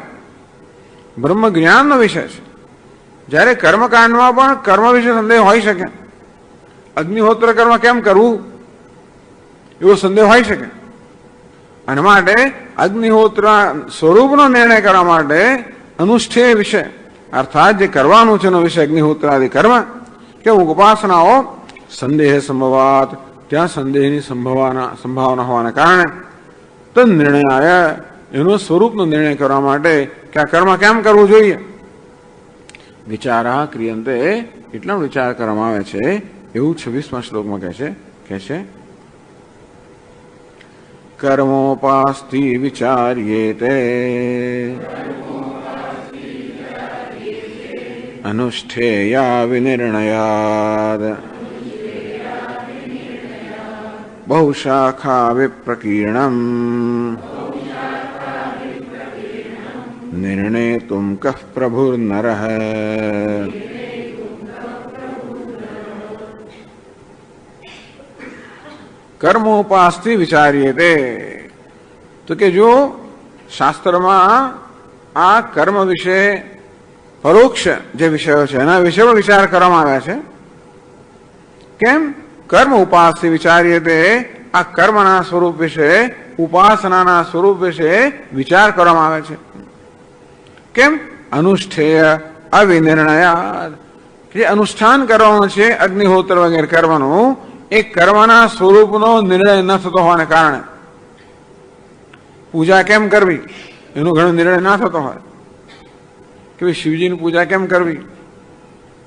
બ્રહ્મ જ્ઞાનનો વિષય છે. જ્યારે કર્મકાંડમાં પણ કર્મ વિશે સંદેહ હોઈ શકે. અગ્નિહોત્ર કર્મ કેમ કરવું એવો સંદેહ હોઈ શકે. અને માટે અગ્નિહોત્ર સ્વરૂપનો નિર્ણય કરવા માટે અનુષ્ઠેય વિષય અર્થાત જે કરવાનું છે એનો વિષય અગ્નિહોત્રાદિ કર્મ કે ઉપાસનાઓ સંદેહ સંભવાત ત્યાં સંદેહની સંભાવના હોવાના કારણે તદ નિર્ણય એનો સ્વરૂપનો નિર્ણય કરવા માટે કે આ કર્મ કેમ કરવું જોઈએ વિચારા ક્રિયંતે એટલો વિચાર કરવામાં આવે છે. એવું 26મા શ્લોકમાં કહે છે કર્મોપાસ્તિ વિચાર્યેતે અનુષ્ઠેયા વિનિર્ણયાદ બહુશાખા વિપ્રકીર્ણમ નિર્ણેતુમ કઃ પ્રભુર્નરઃ. કર્મોપાસ્તિ વિચાર્યેતે તો કે જો શાસ્ત્રમાં આ કર્મ વિશે પરોક્ષ જે વિષયો છે એના વિશે પણ વિચાર કરવામાં આવ્યા છે. કેમ? કર્મ ઉપાસ્તિ વિચાર્યેતે આ કર્મના સ્વરૂપ વિશે ઉપાસનાના સ્વરૂપ વિશે વિચાર કરવામાં આવે છે. કેમ? અનુષ્ઠેય અવિનિર્ણયાદ જે અનુષ્ઠાન કરવાનું છે અગ્નિહોત્ર વગેરે કર્મનું એ કર્મના સ્વરૂપનો નિર્ણય ન થતો હોવાને કારણે પૂજા કેમ કરવી એનો ઘણો નિર્ણય ના થતો હોય કે ભાઈ શિવજીની પૂજા કેમ કરવી,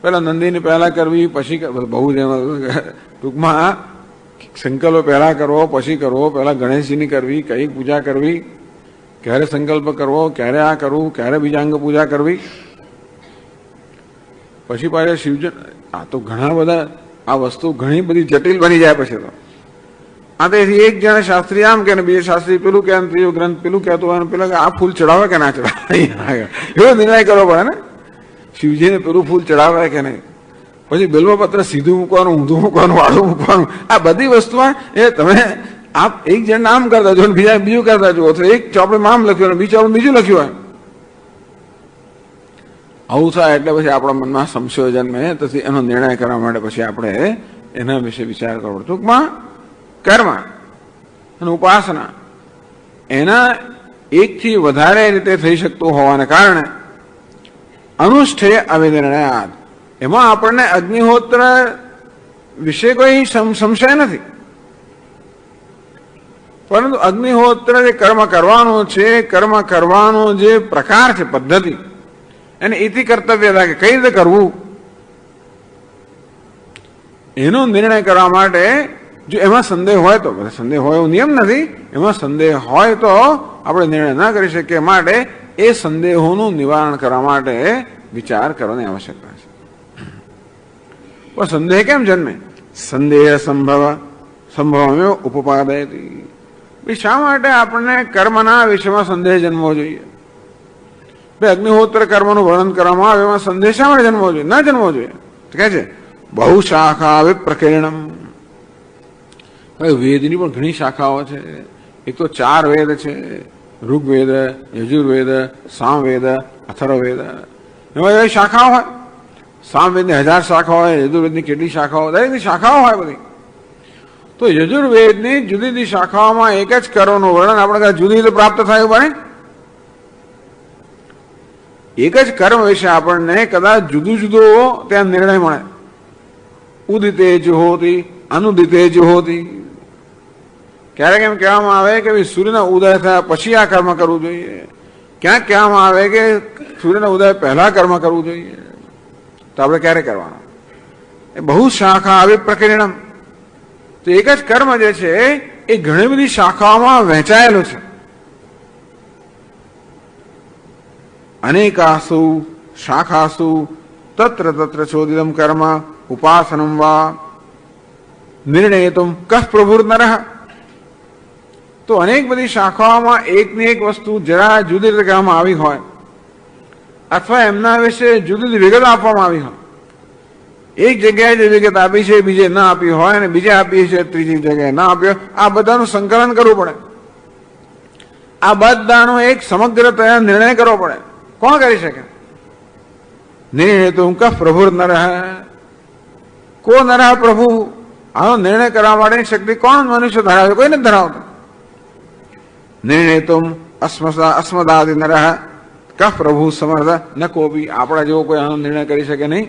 પહેલા નંદીની પહેલા કરવી પછી બહુ ટૂંકમાં સંકલ્પ પહેલા કરવો પછી કરવો, પહેલા ગણેશજીની કરવી, કઈ પૂજા કરવી, ક્યારે સંકલ્પ કરવો, ક્યારે આ કરવું, ક્યારે બીજા અંગ પૂજા કરવી, પછી પાછા શિવજી. આ તો ઘણા બધા આ વસ્તુ ઘણી બધી જટિલ બની જાય પછી તો. આ તેથી એક જણ શાસ્ત્રી આમ કે બીજો શાસ્ત્રી પેલું કે ત્રીજો ગ્રંથ પેલું કહેતો હોય પેલા કે આ ફૂલ ચડાવે કે ના ચડાવે એવો નિર્ણય કરવો પડે ને. શિવજીને પેલું ફૂલ ચડાવે કે નહીં, પછી બેલ્વપત્ર સીધું મૂકવાનું, ઊંધું મૂકવાનું, વાળું મૂકવાનું, આ બધી વસ્તુમાં એ તમે આપ એક જણ આમ કરતા જો બીજા બીજું કરતા જુઓ તો એક ચોપડીમાં આમ લખ્યું બીજું ચોપડી બીજું લખ્યું હોય. આવું થાય એટલે પછી આપણા મનમાં સંશય જન્મે. તેથી એનો નિર્ણય કરવા માટે પછી આપણે એના વિશે વિચાર કરવો. ટૂંકમાં કર્મ અને ઉપાસના એના એકથી વધારે રીતે થઈ શકતું હોવાને કારણે અનુષ્ઠેય અવિનિર્ણયાદ એમાં આપણને અગ્નિહોત્ર વિશે કોઈ સંશય નથી. પરંતુ અગ્નિહોત્ર જે કર્મ કરવાનું છે, કર્મ કરવાનો જે પ્રકાર છે, પદ્ધતિ, એને ઇતિ કર્તવ્યતા કે કઈ રીતે કરવું એનો નિર્ણય કરવા માટે જો એમાં સંદેહ હોય તો, સંદેહ હોય એવો નિયમ નથી, એમાં સંદેહ હોય તો આપણે નિર્ણય ના કરી શકીએ. માટે એ સંદેહોનું નિવારણ કરવા માટે વિચાર કરવાની આવશ્યકતા છે. પણ સંદેહ કેમ જન્મે? સંદેહ સંભવ ઉપપાદયતી. શા માટે આપણને કર્મના વિષયમાં સંદેહ જન્મવો જોઈએ? અગ્નિહોત્ર કર્મનું વર્ણન કરવામાં આવે એમાં સંદેહ શા માટે જન્મવો જોઈએ? ના જન્મવો જોઈએ. કહે છે બહુ શાખા વિપ્રકીર્ણમ. વેદની પણ ઘણી શાખાઓ છે. એક તો 4 વેદ છે, ઋગ્વેદ, યજુર્વેદ, સામવેદ, અથર્વવેદ. એમાં એવી શાખાઓ હોય. સામવેદની 1000 શાખાઓ હોય, યજુર્વેદની કેટલી શાખાઓ, દરેકની શાખાઓ હોય બધી. તો યજુર્વેદની જુદી જુદી શાખાઓમાં એક જ કર્મનું વર્ણન આપણે જુદી રીતે પ્રાપ્ત થાય પડે. એક જ કર્મ વિશે આપણને કદાચ જુદું જુદો ત્યાં નિર્ણય મળે. ઉદિતે જુહોતી, અનુદિતે જુહોતી. ક્યારેક એમ કહેવામાં આવે કે સૂર્યના ઉદય થયા પછી આ કર્મ કરવું જોઈએ, ક્યાંક કહેવામાં આવે કે સૂર્યના ઉદય પહેલા કર્મ કરવું જોઈએ. તો આપણે ક્યારે કરવાનું? એ બહુ શાખા આવી પ્રકીર્ણમ. તો એક જ કર્મ જે છે એ ઘણી બધી શાખાઓમાં વહેંચાયેલું છે. અનેકાસુ શાખાસુ તત્ર તત્ર ચોદિદમ કર્મ ઉપાસનમ વા નિર્ણયતુમ કઃ પ્રભુર્નરઃ. તો અનેક બધી શાખાઓમાં એકની એક વસ્તુ જરા જુદી રીતે કહેવામાં આવી હોય અથવા એમના વિશે જુદી જુદી વિગત આપવામાં આવી હોય, એક જગ્યાએ જે વિગત આપી છે બીજે ના આપી હોય અને બીજે આપી છે ત્રીજી જગ્યાએ ના આપી હોય, આ બધાનું સંકલન કરવું પડે. આ બધાનો એક સમગ્રતયા નિર્ણય કરવો પડે. કોણ કરી શકે? નિર્ણયતુમ કઃ પ્રભુર્નરઃ. કો નરઃ પ્રભુ. આનો નિર્ણય કરવા માટેની શક્તિ કોણ મનુષ્ય ધરાવે? કોઈ નથી ધરાવતો. નિર્ણયતુમ અસ્મદાદિ નરઃ કઃ પ્રભુ સમર્થ ન કોપી. આપણા જેવો કોઈ આનો નિર્ણય કરી શકે નહીં.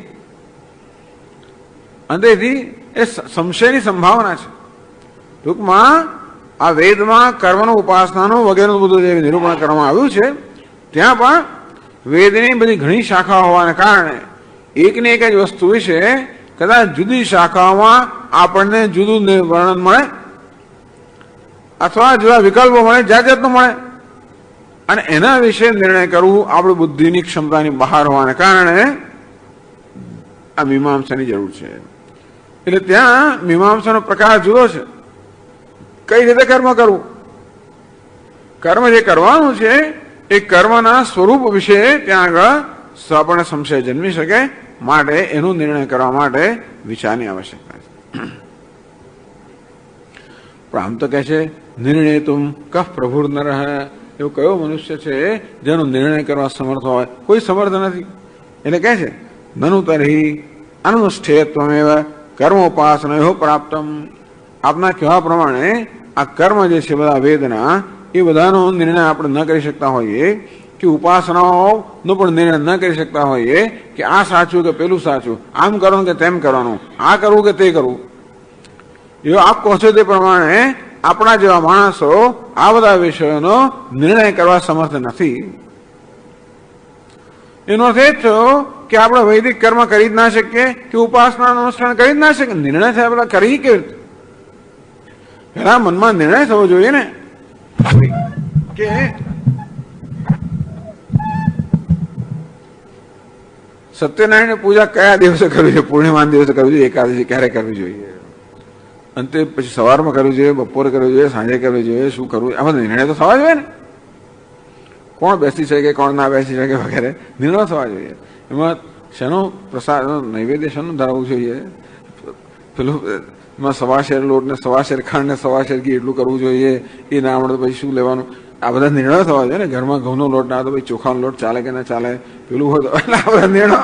અંતેથી એ સંશયની સંભાવના છે. ટૂંકમાં આ વેદમાં કર્મનું ઉપાસનાનું વગેરેનું બધું જે નિરૂપણ કરવામાં આવ્યું છે ત્યાં પણ વેદની બધી ઘણી શાખાઓ હોવાને કારણે એકની એક જ વસ્તુ વિશે કદાચ જુદી શાખાઓમાં આપણને જુદું વર્ણન મળે અથવા જુદા વિકલ્પો મળે, જાત જાતનું મળે, અને એના વિશે નિર્ણય કરવું આપણી બુદ્ધિની ક્ષમતાની બહાર હોવાને કારણે આ મીમાંસાની જરૂર છે. એટલે ત્યાં મીમાંસાનો પ્રકાર જુદો છે. કઈ રીતે કર્મ કરવું? કર્મ જે કરવાનું છે એ કર્મના સ્વરૂપ વિશે ત્યાં આગળ આપણને સંશય જન્મી શકે, માટે એનો નિર્ણય કરવા માટે વિચારની આવશ્યકતા છે. પણ આમ તો કહે છે નિર્ણયતુમ કઃ પ્રભુર્નરઃ. એવો કયો મનુષ્ય છે જેનો નિર્ણય કરવા સમર્થ હોય? કોઈ સમર્થ નથી. એટલે કહે છે નનુ તર્હિ અનુષ્ઠેયત્વમેવ કર્મોપાસનયો પ્રાપ્તમ. આપના કહેવા પ્રમાણે આ કર્મ જે છે બધા વેદના, એ બધાનો નિર્ણય આપણે ન કરી શકતા હોઈએ કે ઉપાસનાઓનો પણ નિર્ણય ન કરી શકતા હોઈએ કે આ સાચું કે પેલું સાચું, આમ કરવાનું કે તેમ કરવાનું, આ કરવું કે તે કરવું. એવો આપ કહો છો તે પ્રમાણે આપણા જેવા માણસો આ બધા વિષયોનો નિર્ણય કરવા સમર્થ નથી. એનો અર્થ એ થયો કે આપણે વૈદિક કર્મ કરી જ ના શકીએ કે ઉપાસનાનું અનુષ્ઠાન કરી જ ના શકીએ. નિર્ણય થયા પેલા કરી કેવી રીતે? પેલા મનમાં નિર્ણય થવો જોઈએ ને કે સત્યનારાયણ પૂજા કયા દિવસે કરવી જોઈએ, પૂર્ણિમા દિવસે કરવી જોઈએ, એકાદશી ક્યારે કરવી જોઈએ, અંતે પછી સવારમાં કરવી જોઈએ, બપોરે કરવી જોઈએ, સાંજે કરવી જોઈએ, શું કરવું, આ બધા નિર્ણય તો થવા જોઈએ ને. કોણ બેસી શકે, કોણ ના બેસી શકે વગેરે નિર્ણય થવા જોઈએ. એમાં શેનો પ્રસાદ નૈવેદ્ય શેનું ધરાવવું જોઈએ, પેલું એમાં સવાશેર લોટ ને સવાશેર ખાંડ ને સવાશેર ઘી એટલું કરવું જોઈએ, એ ના આવડે પછી શું લેવાનું, આ બધા નિર્ણય થવા જોઈએ ને. ઘરમાં ઘઉંનો લોટ ના તો પછી ચોખાનો લોટ ચાલે કે ના ચાલે, પેલું હોય તો એટલે આ બધા નિર્ણય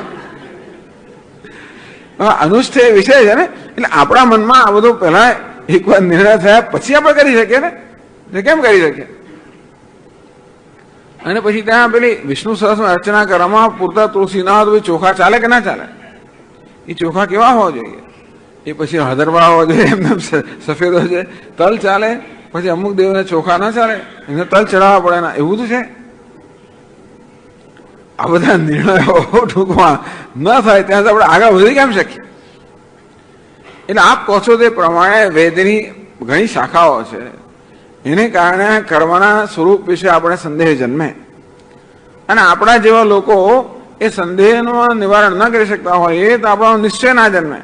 અનુષ્ઠેય વિષય છે ને. એટલે આપણા મનમાં આ બધું પહેલા એકવાર નિર્ણય થયા પછી આપણે કરી શકીએ ને. કેમ કરી શકીએ? અને પછી ત્યાં પેલી વિષ્ણુ સહસ્ત્રની અર્ચના કરવામાં પૂરતા તુલસી ના હોય તો ચોખા ચાલે કે ના ચાલે? એ ચોખા કેવા હોવા જોઈએ? એ પછી હળદરવા હોવા જોઈએ, એમને સફેદ હોય છે. તલ ચાલે, પછી અમુક દેવને ચોખા ના ચાલે, એમને તલ ચડાવવા પડે ના, એવું તો છે. આ બધા નિર્ણયો ટૂંકમાં ન થાય ત્યાં આપણે આગળ વધી કેમ શકીએ? એટલે આપ કહો છો તે પ્રમાણે વેદની ઘણી શાખાઓ છે, એને કારણે કર્મના સ્વરૂપ વિશે આપણે સંદેહ જન્મે, અને આપણા જેવા લોકો એ સંદેહનું નિવારણ ન કરી શકતા હોય તો આપણો નિશ્ચય ના જન્મે.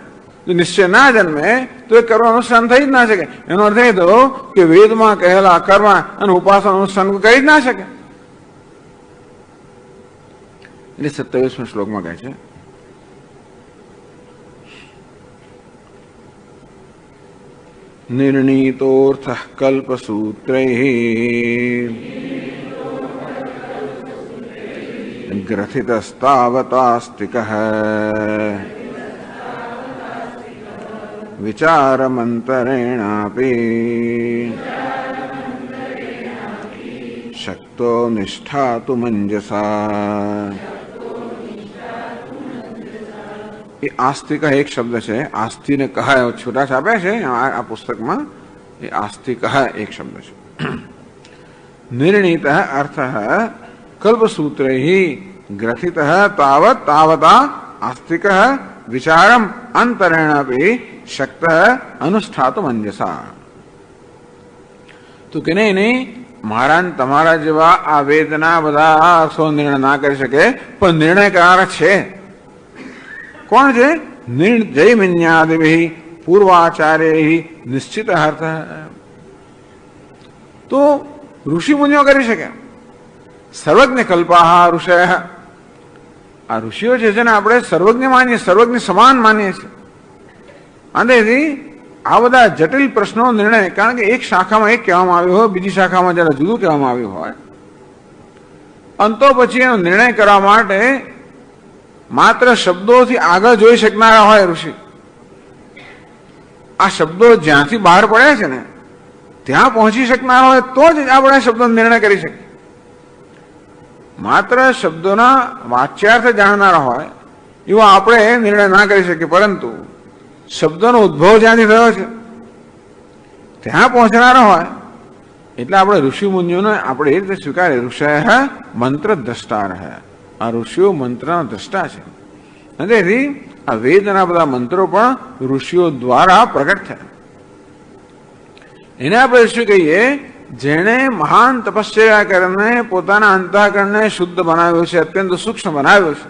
જો નિશ્ચય ના જન્મે તો એ કર્મ અનુષ્ઠાન થઈ જ ના શકે. એનો અર્થ એ થયો કે વેદમાં કહેલા કર્મ અને ઉપાસના અનુષ્ઠાન કરી જ ના શકે. એટલે 27મા શ્લોકમાં કહે છે નિર્ણિતોર્થ કલ્પસૂત્રૈઃ ગ્રથિતસ્તાવતાસ્તિકઃ વિચારમંતરેણાપી શક્તો નિષ્ઠાતુ મંજસા. એ આસ્તિક એક શબ્દ છે, આસ્તિને કહા છૂટા છાપ્યા છે આ પુસ્તકમાં. એ આસ્તિક એક શબ્દ છે. નિર્ણિત અર્થ કલ્પસૂત્રૈઃ ગ્રથિત તાવત તાવતા આસ્તિક વિચારમ અંતરેણાપી શક્ત અનુષ્ઠાતો મંજસા. તો કે નહીં, મારા તમારા જેવા આ વેદના બધા અર્થો નિર્ણય ના કરી શકે, પણ નિર્ણય કરનારા છે. કોણ છે? જૈમિન્યાદિ પૂર્વાચાર્ય નિશ્ચિત અર્થ. તો ઋષિ મુનિઓ કરી શકે. સર્વજ્ઞ કલ્પાહ ઋષય. આ ઋષિઓ છે જેને આપણે સર્વજ્ઞ માનીએ, સર્વજ્ઞ સમાન માનીએ છીએ. આથી આ બધા જટિલ પ્રશ્નો નિર્ણય, કારણ કે એક શાખામાં એક કહેવામાં આવ્યું હોય, બીજી શાખામાં જરા જુદું કહેવામાં આવ્યું હોય, અંતો પછી એનો નિર્ણય કરવા માટે માત્ર શબ્દોથી આગળ જોઈ શકનારા હોય ઋષિ. આ શબ્દો જ્યાંથી બહાર પડ્યા છે ને ત્યાં પહોંચી શકનારા હોય તો જ આપણે શબ્દો નિર્ણય કરી શકીએ. માત્ર શબ્દોના વાચ્યાર્થ જાણનારા હોય એવો આપણે નિર્ણય ના કરી શકીએ, પરંતુ શબ્દોનો ઉદ્ભવ જ્યાંથી થયો છે ત્યાં પહોંચનારા હોય એટલે આપણે ઋષિ મુનિઓને આપણે એ રીતે સ્વીકારીએ. ઋષય મંત્ર દ્રષ્ટા રહે. આ ઋષિઓ મંત્રના દ્રષ્ટા છે. તેથી આ વેદના બધા મંત્રો પણ ઋષિઓ દ્વારા પ્રગટ થયા. એને આપણે શું કહીએ? જેણે મહાન તપશ્ચર્યા કરીને પોતાના અંતઃકરણને શુદ્ધ બનાવ્યો છે, અત્યંત સૂક્ષ્મ બનાવ્યો છે.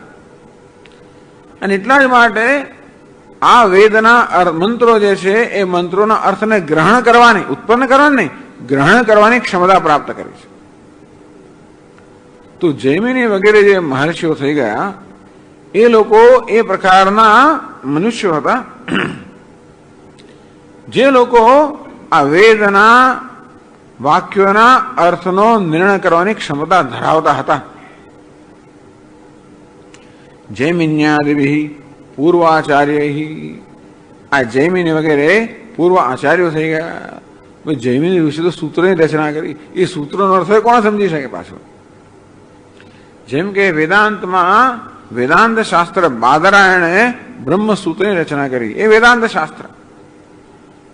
અને એટલા જ માટે આ વેદના મંત્રો જે છે એ મંત્રોના અર્થને ગ્રહણ કરવાની, ઉત્પન્ન કરવાની નહીં, ગ્રહણ કરવાની ક્ષમતા પ્રાપ્ત કરી છે. તો જૈમિની વગેરે જે મહર્ષિઓ થઈ ગયા એ લોકો એ પ્રકારના મનુષ્યો હતા જે લોકો આ વેદના વાક્યોના અર્થનો નિર્ણય કરવાની ક્ષમતા ધરાવતા હતા. જૈમિન્યાદિ પૂર્વાચાર્ય. આ જૈમિની વગેરે પૂર્વ આચાર્યો થઈ ગયા. જૈમિની ઋષિ તો સૂત્રોની રચના કરી. એ સૂત્રોનો અર્થ કોણ સમજી શકે? પાછો જેમ કે વેદાંતમાં વેદાંત શાસ્ત્ર બાદરાયણે બ્રહ્મસૂત્રની રચના કરી. એ વેદાંત શાસ્ત્ર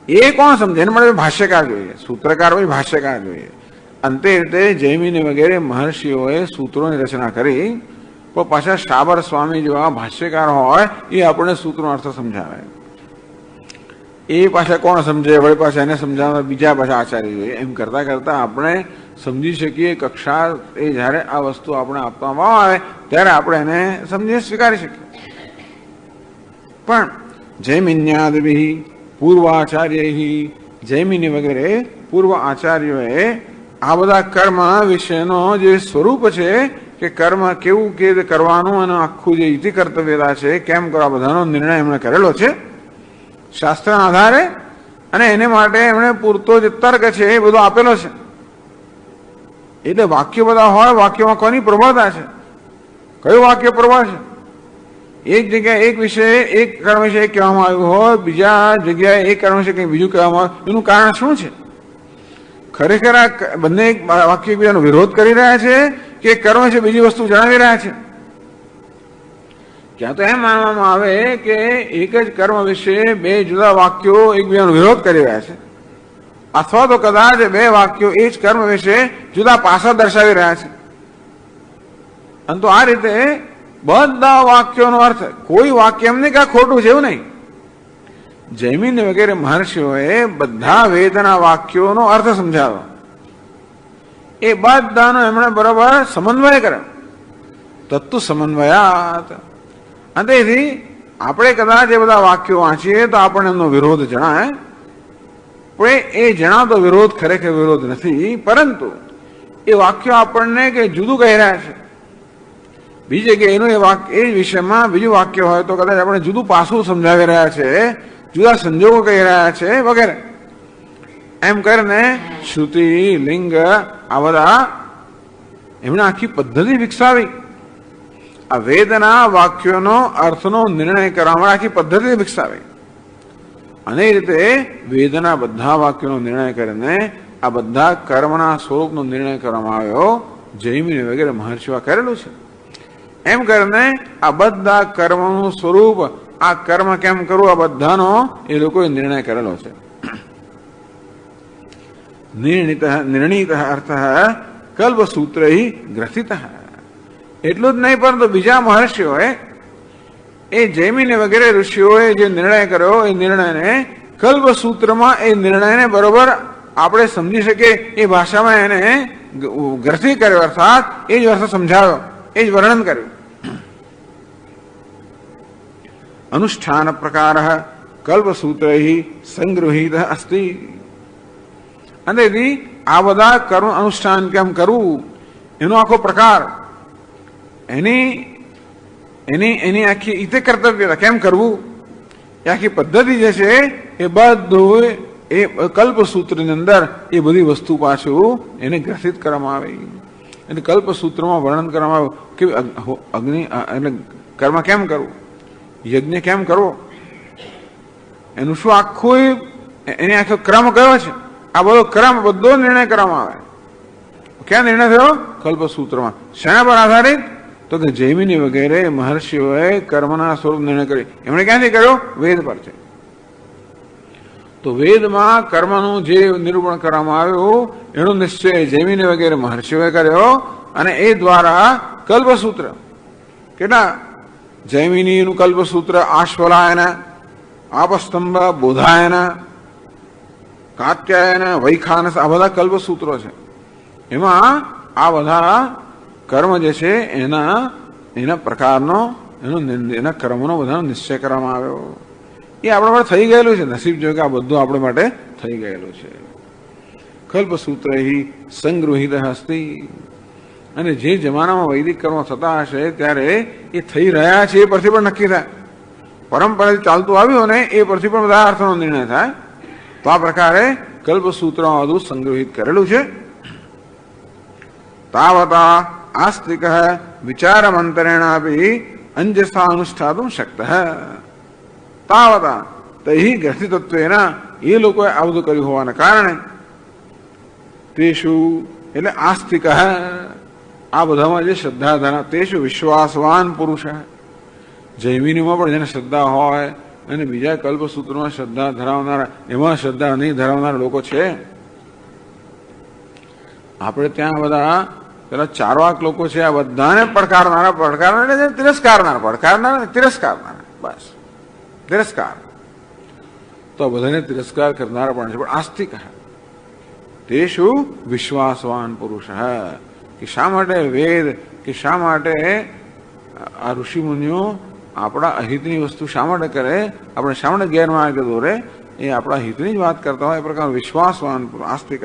એ કોણ સમજે? એને માટે ભાષ્યકાર જોઈએ, સૂત્રકાર હોય, ભાષ્યકાર જોઈએ. અંતે રીતે જૈમિની વગેરે મહર્ષિઓએ સૂત્રોની રચના કરી, પણ પાછા શાબર સ્વામી જેવા ભાષ્યકાર હોય એ આપણને સૂત્રનો અર્થ સમજાવે. એ પાછા કોણ સમજે? વળી પાછા એને સમજાવવા બીજા પાછા આચાર્ય જોઈએ. એમ કરતા કરતા આપણે સમજી શકીએ કક્ષા એ જ્યારે આ વસ્તુ આપણે આપવામાં આવે ત્યારે આપણે એને સમજીને સ્વીકારી શકીએ. પણ જૈમિન્યાદિ પૂર્વાચાર્ય, જૈમિની વગેરે પૂર્વ આચાર્યોએ આ બધા કર્મ વિશેનો જે સ્વરૂપ છે કે કર્મ કેવું કે કરવાનું અને આખું જે ઇતિ કર્તવ્યતા છે કેમ કરવા, બધાનો નિર્ણય એમણે કરેલો છે શાસ્ત્રના આધારે. અને એને માટે એમણે પૂરતો જે તર્ક છે એ બધો આપેલો છે. એટલે વાક્યો બધા હોય, વાક્યોમાં કોની પ્રબળતા છે, કયું વાક્ય પ્રબળ છે? એક જગ્યાએ એક વિષય એક કર્મ વિશે કહેવામાં આવ્યું હોય, બીજા જગ્યાએ એક કર્મ વિશે કંઈ બીજું કહેવામાં આવે, એનું કારણ શું છે? ખરેખર આ બંને વાક્ય એકબીજાનો વિરોધ કરી રહ્યા છે કે કર્મ છે બીજી વસ્તુ જણાવી રહ્યા છે? ક્યાં તો એમ માનવામાં આવે કે એક જ કર્મ વિશે બે જુદા વાક્યો એકબીજાનો વિરોધ કરી રહ્યા છે, અથવા તો કદાચ બે વાક્યો એ જ કર્મ વિશે જુદા પાસા દર્શાવી રહ્યા છે. અને તો આ રીતે બધા વાક્યોનો અર્થ, કોઈ વાક્ય એમ નહીં કે ખોટું છે એવું નહીં. જૈમિન વગેરે મહર્ષિઓએ બધા વેદના વાક્યોનો અર્થ સમજાવ્યો. એ બધાનો એમણે બરાબર સમન્વય કર્યો. તત્વ સમન્વયાત. અને તેથી આપણે કદાચ એ બધા વાક્યો વાંચીએ તો આપણને એમનો વિરોધ જણાય, પણ એ જણાતો વિરોધ ખરેખર વિરોધ નથી, પરંતુ એ વાક્યો આપણને કે જુદું કહી રહ્યા છે. બીજી જગ્યાએ એનું એ વિષયમાં બીજું વાક્ય હોય તો કદાચ આપણે જુદું પાસું સમજાવી રહ્યા છે, જુદા સંજોગો કહી રહ્યા છે વગેરે. એમ કરીને શ્રુતિ, લિંગ આ બધા એમણે આખી પદ્ધતિ વિકસાવી. આ વેદના વાક્યોનો અર્થનો નિર્ણય કરવા માટે આખી પદ્ધતિ વિકસાવી. અને એ રીતે વેદના બધા વાક્યોનો નિર્ણય કરીને આ બધા કર્મના સ્વરૂપનો નિર્ણય કરવામાં આવ્યો. જૈમિની વગેરે મહર્ષિઓ કરેલું છે. એમ કરીને આ બધા કર્મનું સ્વરૂપ, આ કર્મ કેમ કરવું, આ બધાનો એ લોકોએ નિર્ણય કરેલો છે. નિર્ણિત અર્થ કલ્પસૂત્ર ગ્રથિત. એટલું જ નહીં પરંતુ બીજા મહર્ષિઓએ એ જૈમિની વગેરે ઋષિઓએ જે નિર્ણય કર્યો એ નિર્ણયને કલ્પસૂત્રમાં એ નિર્ણયને બરોબર આપણે સમજી શકીએ એ ભાષામાં એને ગ્રથિત કર્યો, અર્થાત એ જ અર્થ સમજાવ્યો, એ જ વર્ણન કર્યું. અનુષ્ઠાન પ્રકાર કલ્પસૂત્રૈ સંગૃહિત અસ્તિ. અને આ બધા કર્મ અનુષ્ઠાન કેમ કરવું એનો આખો પ્રકાર, એની એની એની આખી ઈતે કર્તવ્યતા કેમ કરવું એ આખી પદ્ધતિ જે છે એ બધું એ કલ્પસૂત્રની અંદર એ બધી વસ્તુ પાછું એને ગ્રથિત કરવામાં આવી. એટલે કલ્પસૂત્રમાં વર્ણન કરવામાં આવ્યું કે અગ્નિ એટલે કર્મ કેમ કરવું, યજ્ઞ કેમ કરવો, એનું શું આખું એની આખો ક્રમ કયો છે, આ બધો ક્રમ બધો નિર્ણય કરવામાં આવે. ક્યાં નિર્ણય થયો? કલ્પસૂત્રમાં. શેના પર આધારિત? તો કે જૈમિની વગેરે મહર્ષિઓએ કર્મના સ્વરૂપ નિર્ણય કર્યો. એમણે ક્યાંથી કર્યો? વેદ પર છે. તો વેદમાં કર્મનું જે નિરૂપણ કરવામાં આવ્યું એનો નિશ્ચય જૈમિની વગેરે મહર્ષિઓએ કર્યો અને એ દ્વારા કલ્પસૂત્ર કેટલા જૈમિનીનું કલ્પસૂત્ર આશ્વલાયન, આપસ્તંભ, બોધાયન, કાત્યાયન, વૈખાનસ આ બધા કલ્પસૂત્રો છે. એમાં આ બધા કર્મ જે છે એના પ્રકારનો એના કર્મનો બધાનો નિશ્ચય કરવામાં આવ્યો. એ આપણા માટે થઈ ગયેલું છે. નસીબ જો કે આ બધું આપણા માટે થઈ ગયેલું છે. કલ્પસૂત્ર સંગૃહિત હસ્તિ. અને જે જમાનામાં વૈદિક કર્મ થતા હશે ત્યારે એ થઈ રહ્યા છે એ પરથી પણ નક્કી થાય. પરંપરાથી ચાલતું આવ્યું ને એ પરથી પણ બધા અર્થનો નિર્ણય થાય. તો આ પ્રકારે કલ્પસૂત્રમાં બધું સંગ્રહિત કરેલું છે. તાવતા આસ્તિક વિચારમંતરેણાપી અંજસા અનુષ્ઠાતું શક્ત. તાવતા તૈ ગ્રથિતત્વેના એ લોકોએ આ બધું કર્યું હોવાના કારણે તેષુ એટલે આસ્તિક આ બધામાં જે શ્રદ્ધા ધરા તેષુ વિશ્વાસવાન પુરુષ. જૈમિનીમાં પણ જેને શ્રદ્ધા હોય અને બીજા કલ્પસૂત્રમાં શ્રદ્ધા ધરાવનારા એમાં શ્રદ્ધા નહીં ધરાવનારા લોકો છે. આપણે ત્યાં બધા પેલા ચારવાક લોકો છે. આ બધાને પડકારનારા તિરસ્કારનારા બસ તિરસ્કાર. તો બધાને તિરસ્કાર કરનારા પણ છે. પણ આસ્તિક તેષુ વિશ્વાસવાન પુરુષ. કે શા માટે વેદ કે શા માટે આ ઋષિમુનિઓ આપણા અહિતની વસ્તુ શા માટે કરે, આપણે શા માટે ગેરમાર્ગે દોરે, એ આપણા હિતની જ વાત કરતા હોય એ પ્રકાર વિશ્વાસવાન આસ્તિક.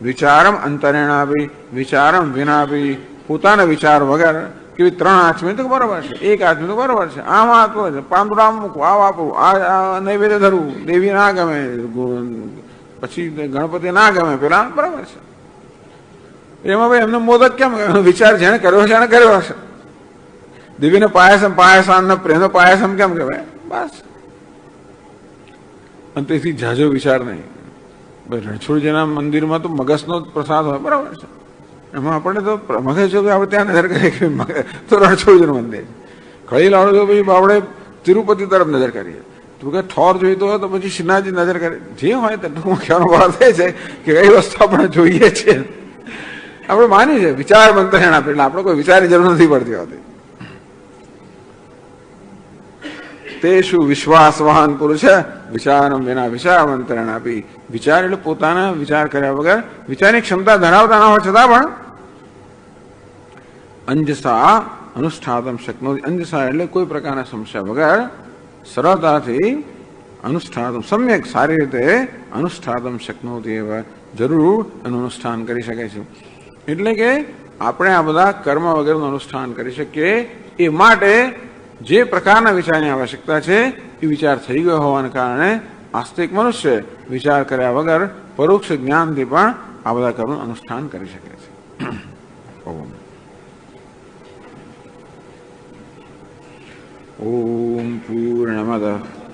વિચારમ અંતરેણાપી વિચારમ વિનાપી પોતાના વિચાર વગર કે ત્રણ આચમી તો બરાબર છે, એક આચમી તો બરાબર છે, આમ આપવું છે, પાંદડા મૂકવું, આ વાપરવું, આ નૈવેદ્ય ધરવું, દેવી ના ગમે, પછી ગણપતિ ના ગમે, પેલા બરાબર છે. એમાં ભાઈ એમને મોદક કેમ વિચાર જેને કર્યો છે એને કર્યો હશે. દેવીને પાયસમ પ્રેમનો પાયસમ કેમ કહેવાય? બસ. અને તેથી જાજો વિચાર નહીં. ભાઈ રણછોડજીના મંદિરમાં તો મગજનો જ પ્રસાદ હોય, બરાબર છે. એમાં આપણે તો મગજ જો આપણે ત્યાં નજર કરીએ કે તો રણછોડજીનું મંદિર. કળી લાડો જો પછી આપણે તિરુપતિ તરફ નજર કરીએ. તું કે ઠોર જોઈતો હોય તો પછી શ્રીનાથજી નજર કરીએ. જે હોય તે ટૂંકમાં કહેવાનો ભાવ થાય છે કે કઈ વસ્તુ આપણે જોઈએ છીએ આપણે માની છે. વિચાર મંતરેણ આપે એટલે આપણે કોઈ વિચારની જરૂર નથી પડતી હોતી. તેષુ વિશ્વાસવાન પુરુષ વિચારમ વિના વિચાર મંત્રણ આપી. વિચાર એટલે પોતાના વિચાર કર્યા વગર વિચારની ક્ષમતા ધરાવતા ના હોય છતાં પણ અંજસા અનુષ્ઠાતમ શક્નોતિ. અંજસા એટલે કોઈ પ્રકારના સંશય વગર સરળતાથી અનુષ્ઠાતમ સમ્યક સારી રીતે અનુષ્ઠાતમ શક્નોતિ એવા જરૂર એનું અનુષ્ઠાન કરી શકે છે. એટલે કે આપણે આ બધા કર્મ વગેરેનું અનુષ્ઠાન કરી શકીએ એ માટે જે પ્રકારના વિચારની આવશ્યકતા છે એ વિચાર થઈ ગયો હોવાને કારણે આસ્તિક મનુષ્ય વિચાર કર્યા વગર પરોક્ષ જ્ઞાનથી પણ આ બધા કર્મનું અનુષ્ઠાન કરી શકે છે. ઓમ પૂર્ણમદ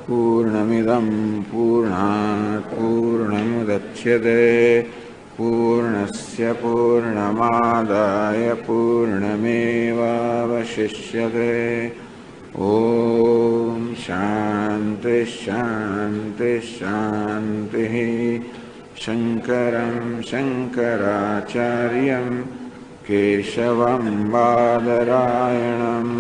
પૂર્ણમિદમ પૂર્ણાત પૂર્ણમુદચ્યતે પૂર્ણસ્ય પૂર્ણમાદાય પૂર્ણમેવાવશિષ્યતે. ઓમ શાંતિ શાંતિ શાંતિ. શંકરં શંકરાચાર્યં કેશવં બાદરાયણં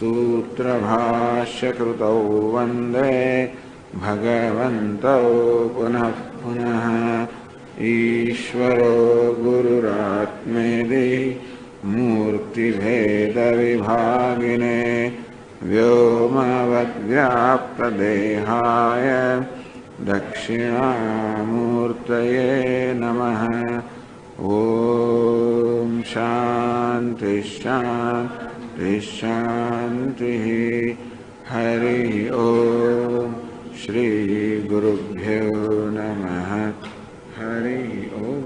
सूत्रभाष्यकृतौ वन्दे भगवन्तौ पुनः पुनः। ईश्वरो गुरुरात्मेति मूर्तिभेदविभागिने व्योमवद्व्याप्तदेहाय दक्षिणामूर्तये नमः। ॐ शान्ति शान्ति शान्तिः। हरि ओम। श्री गुरुभ्यो नमः। हरि ओम।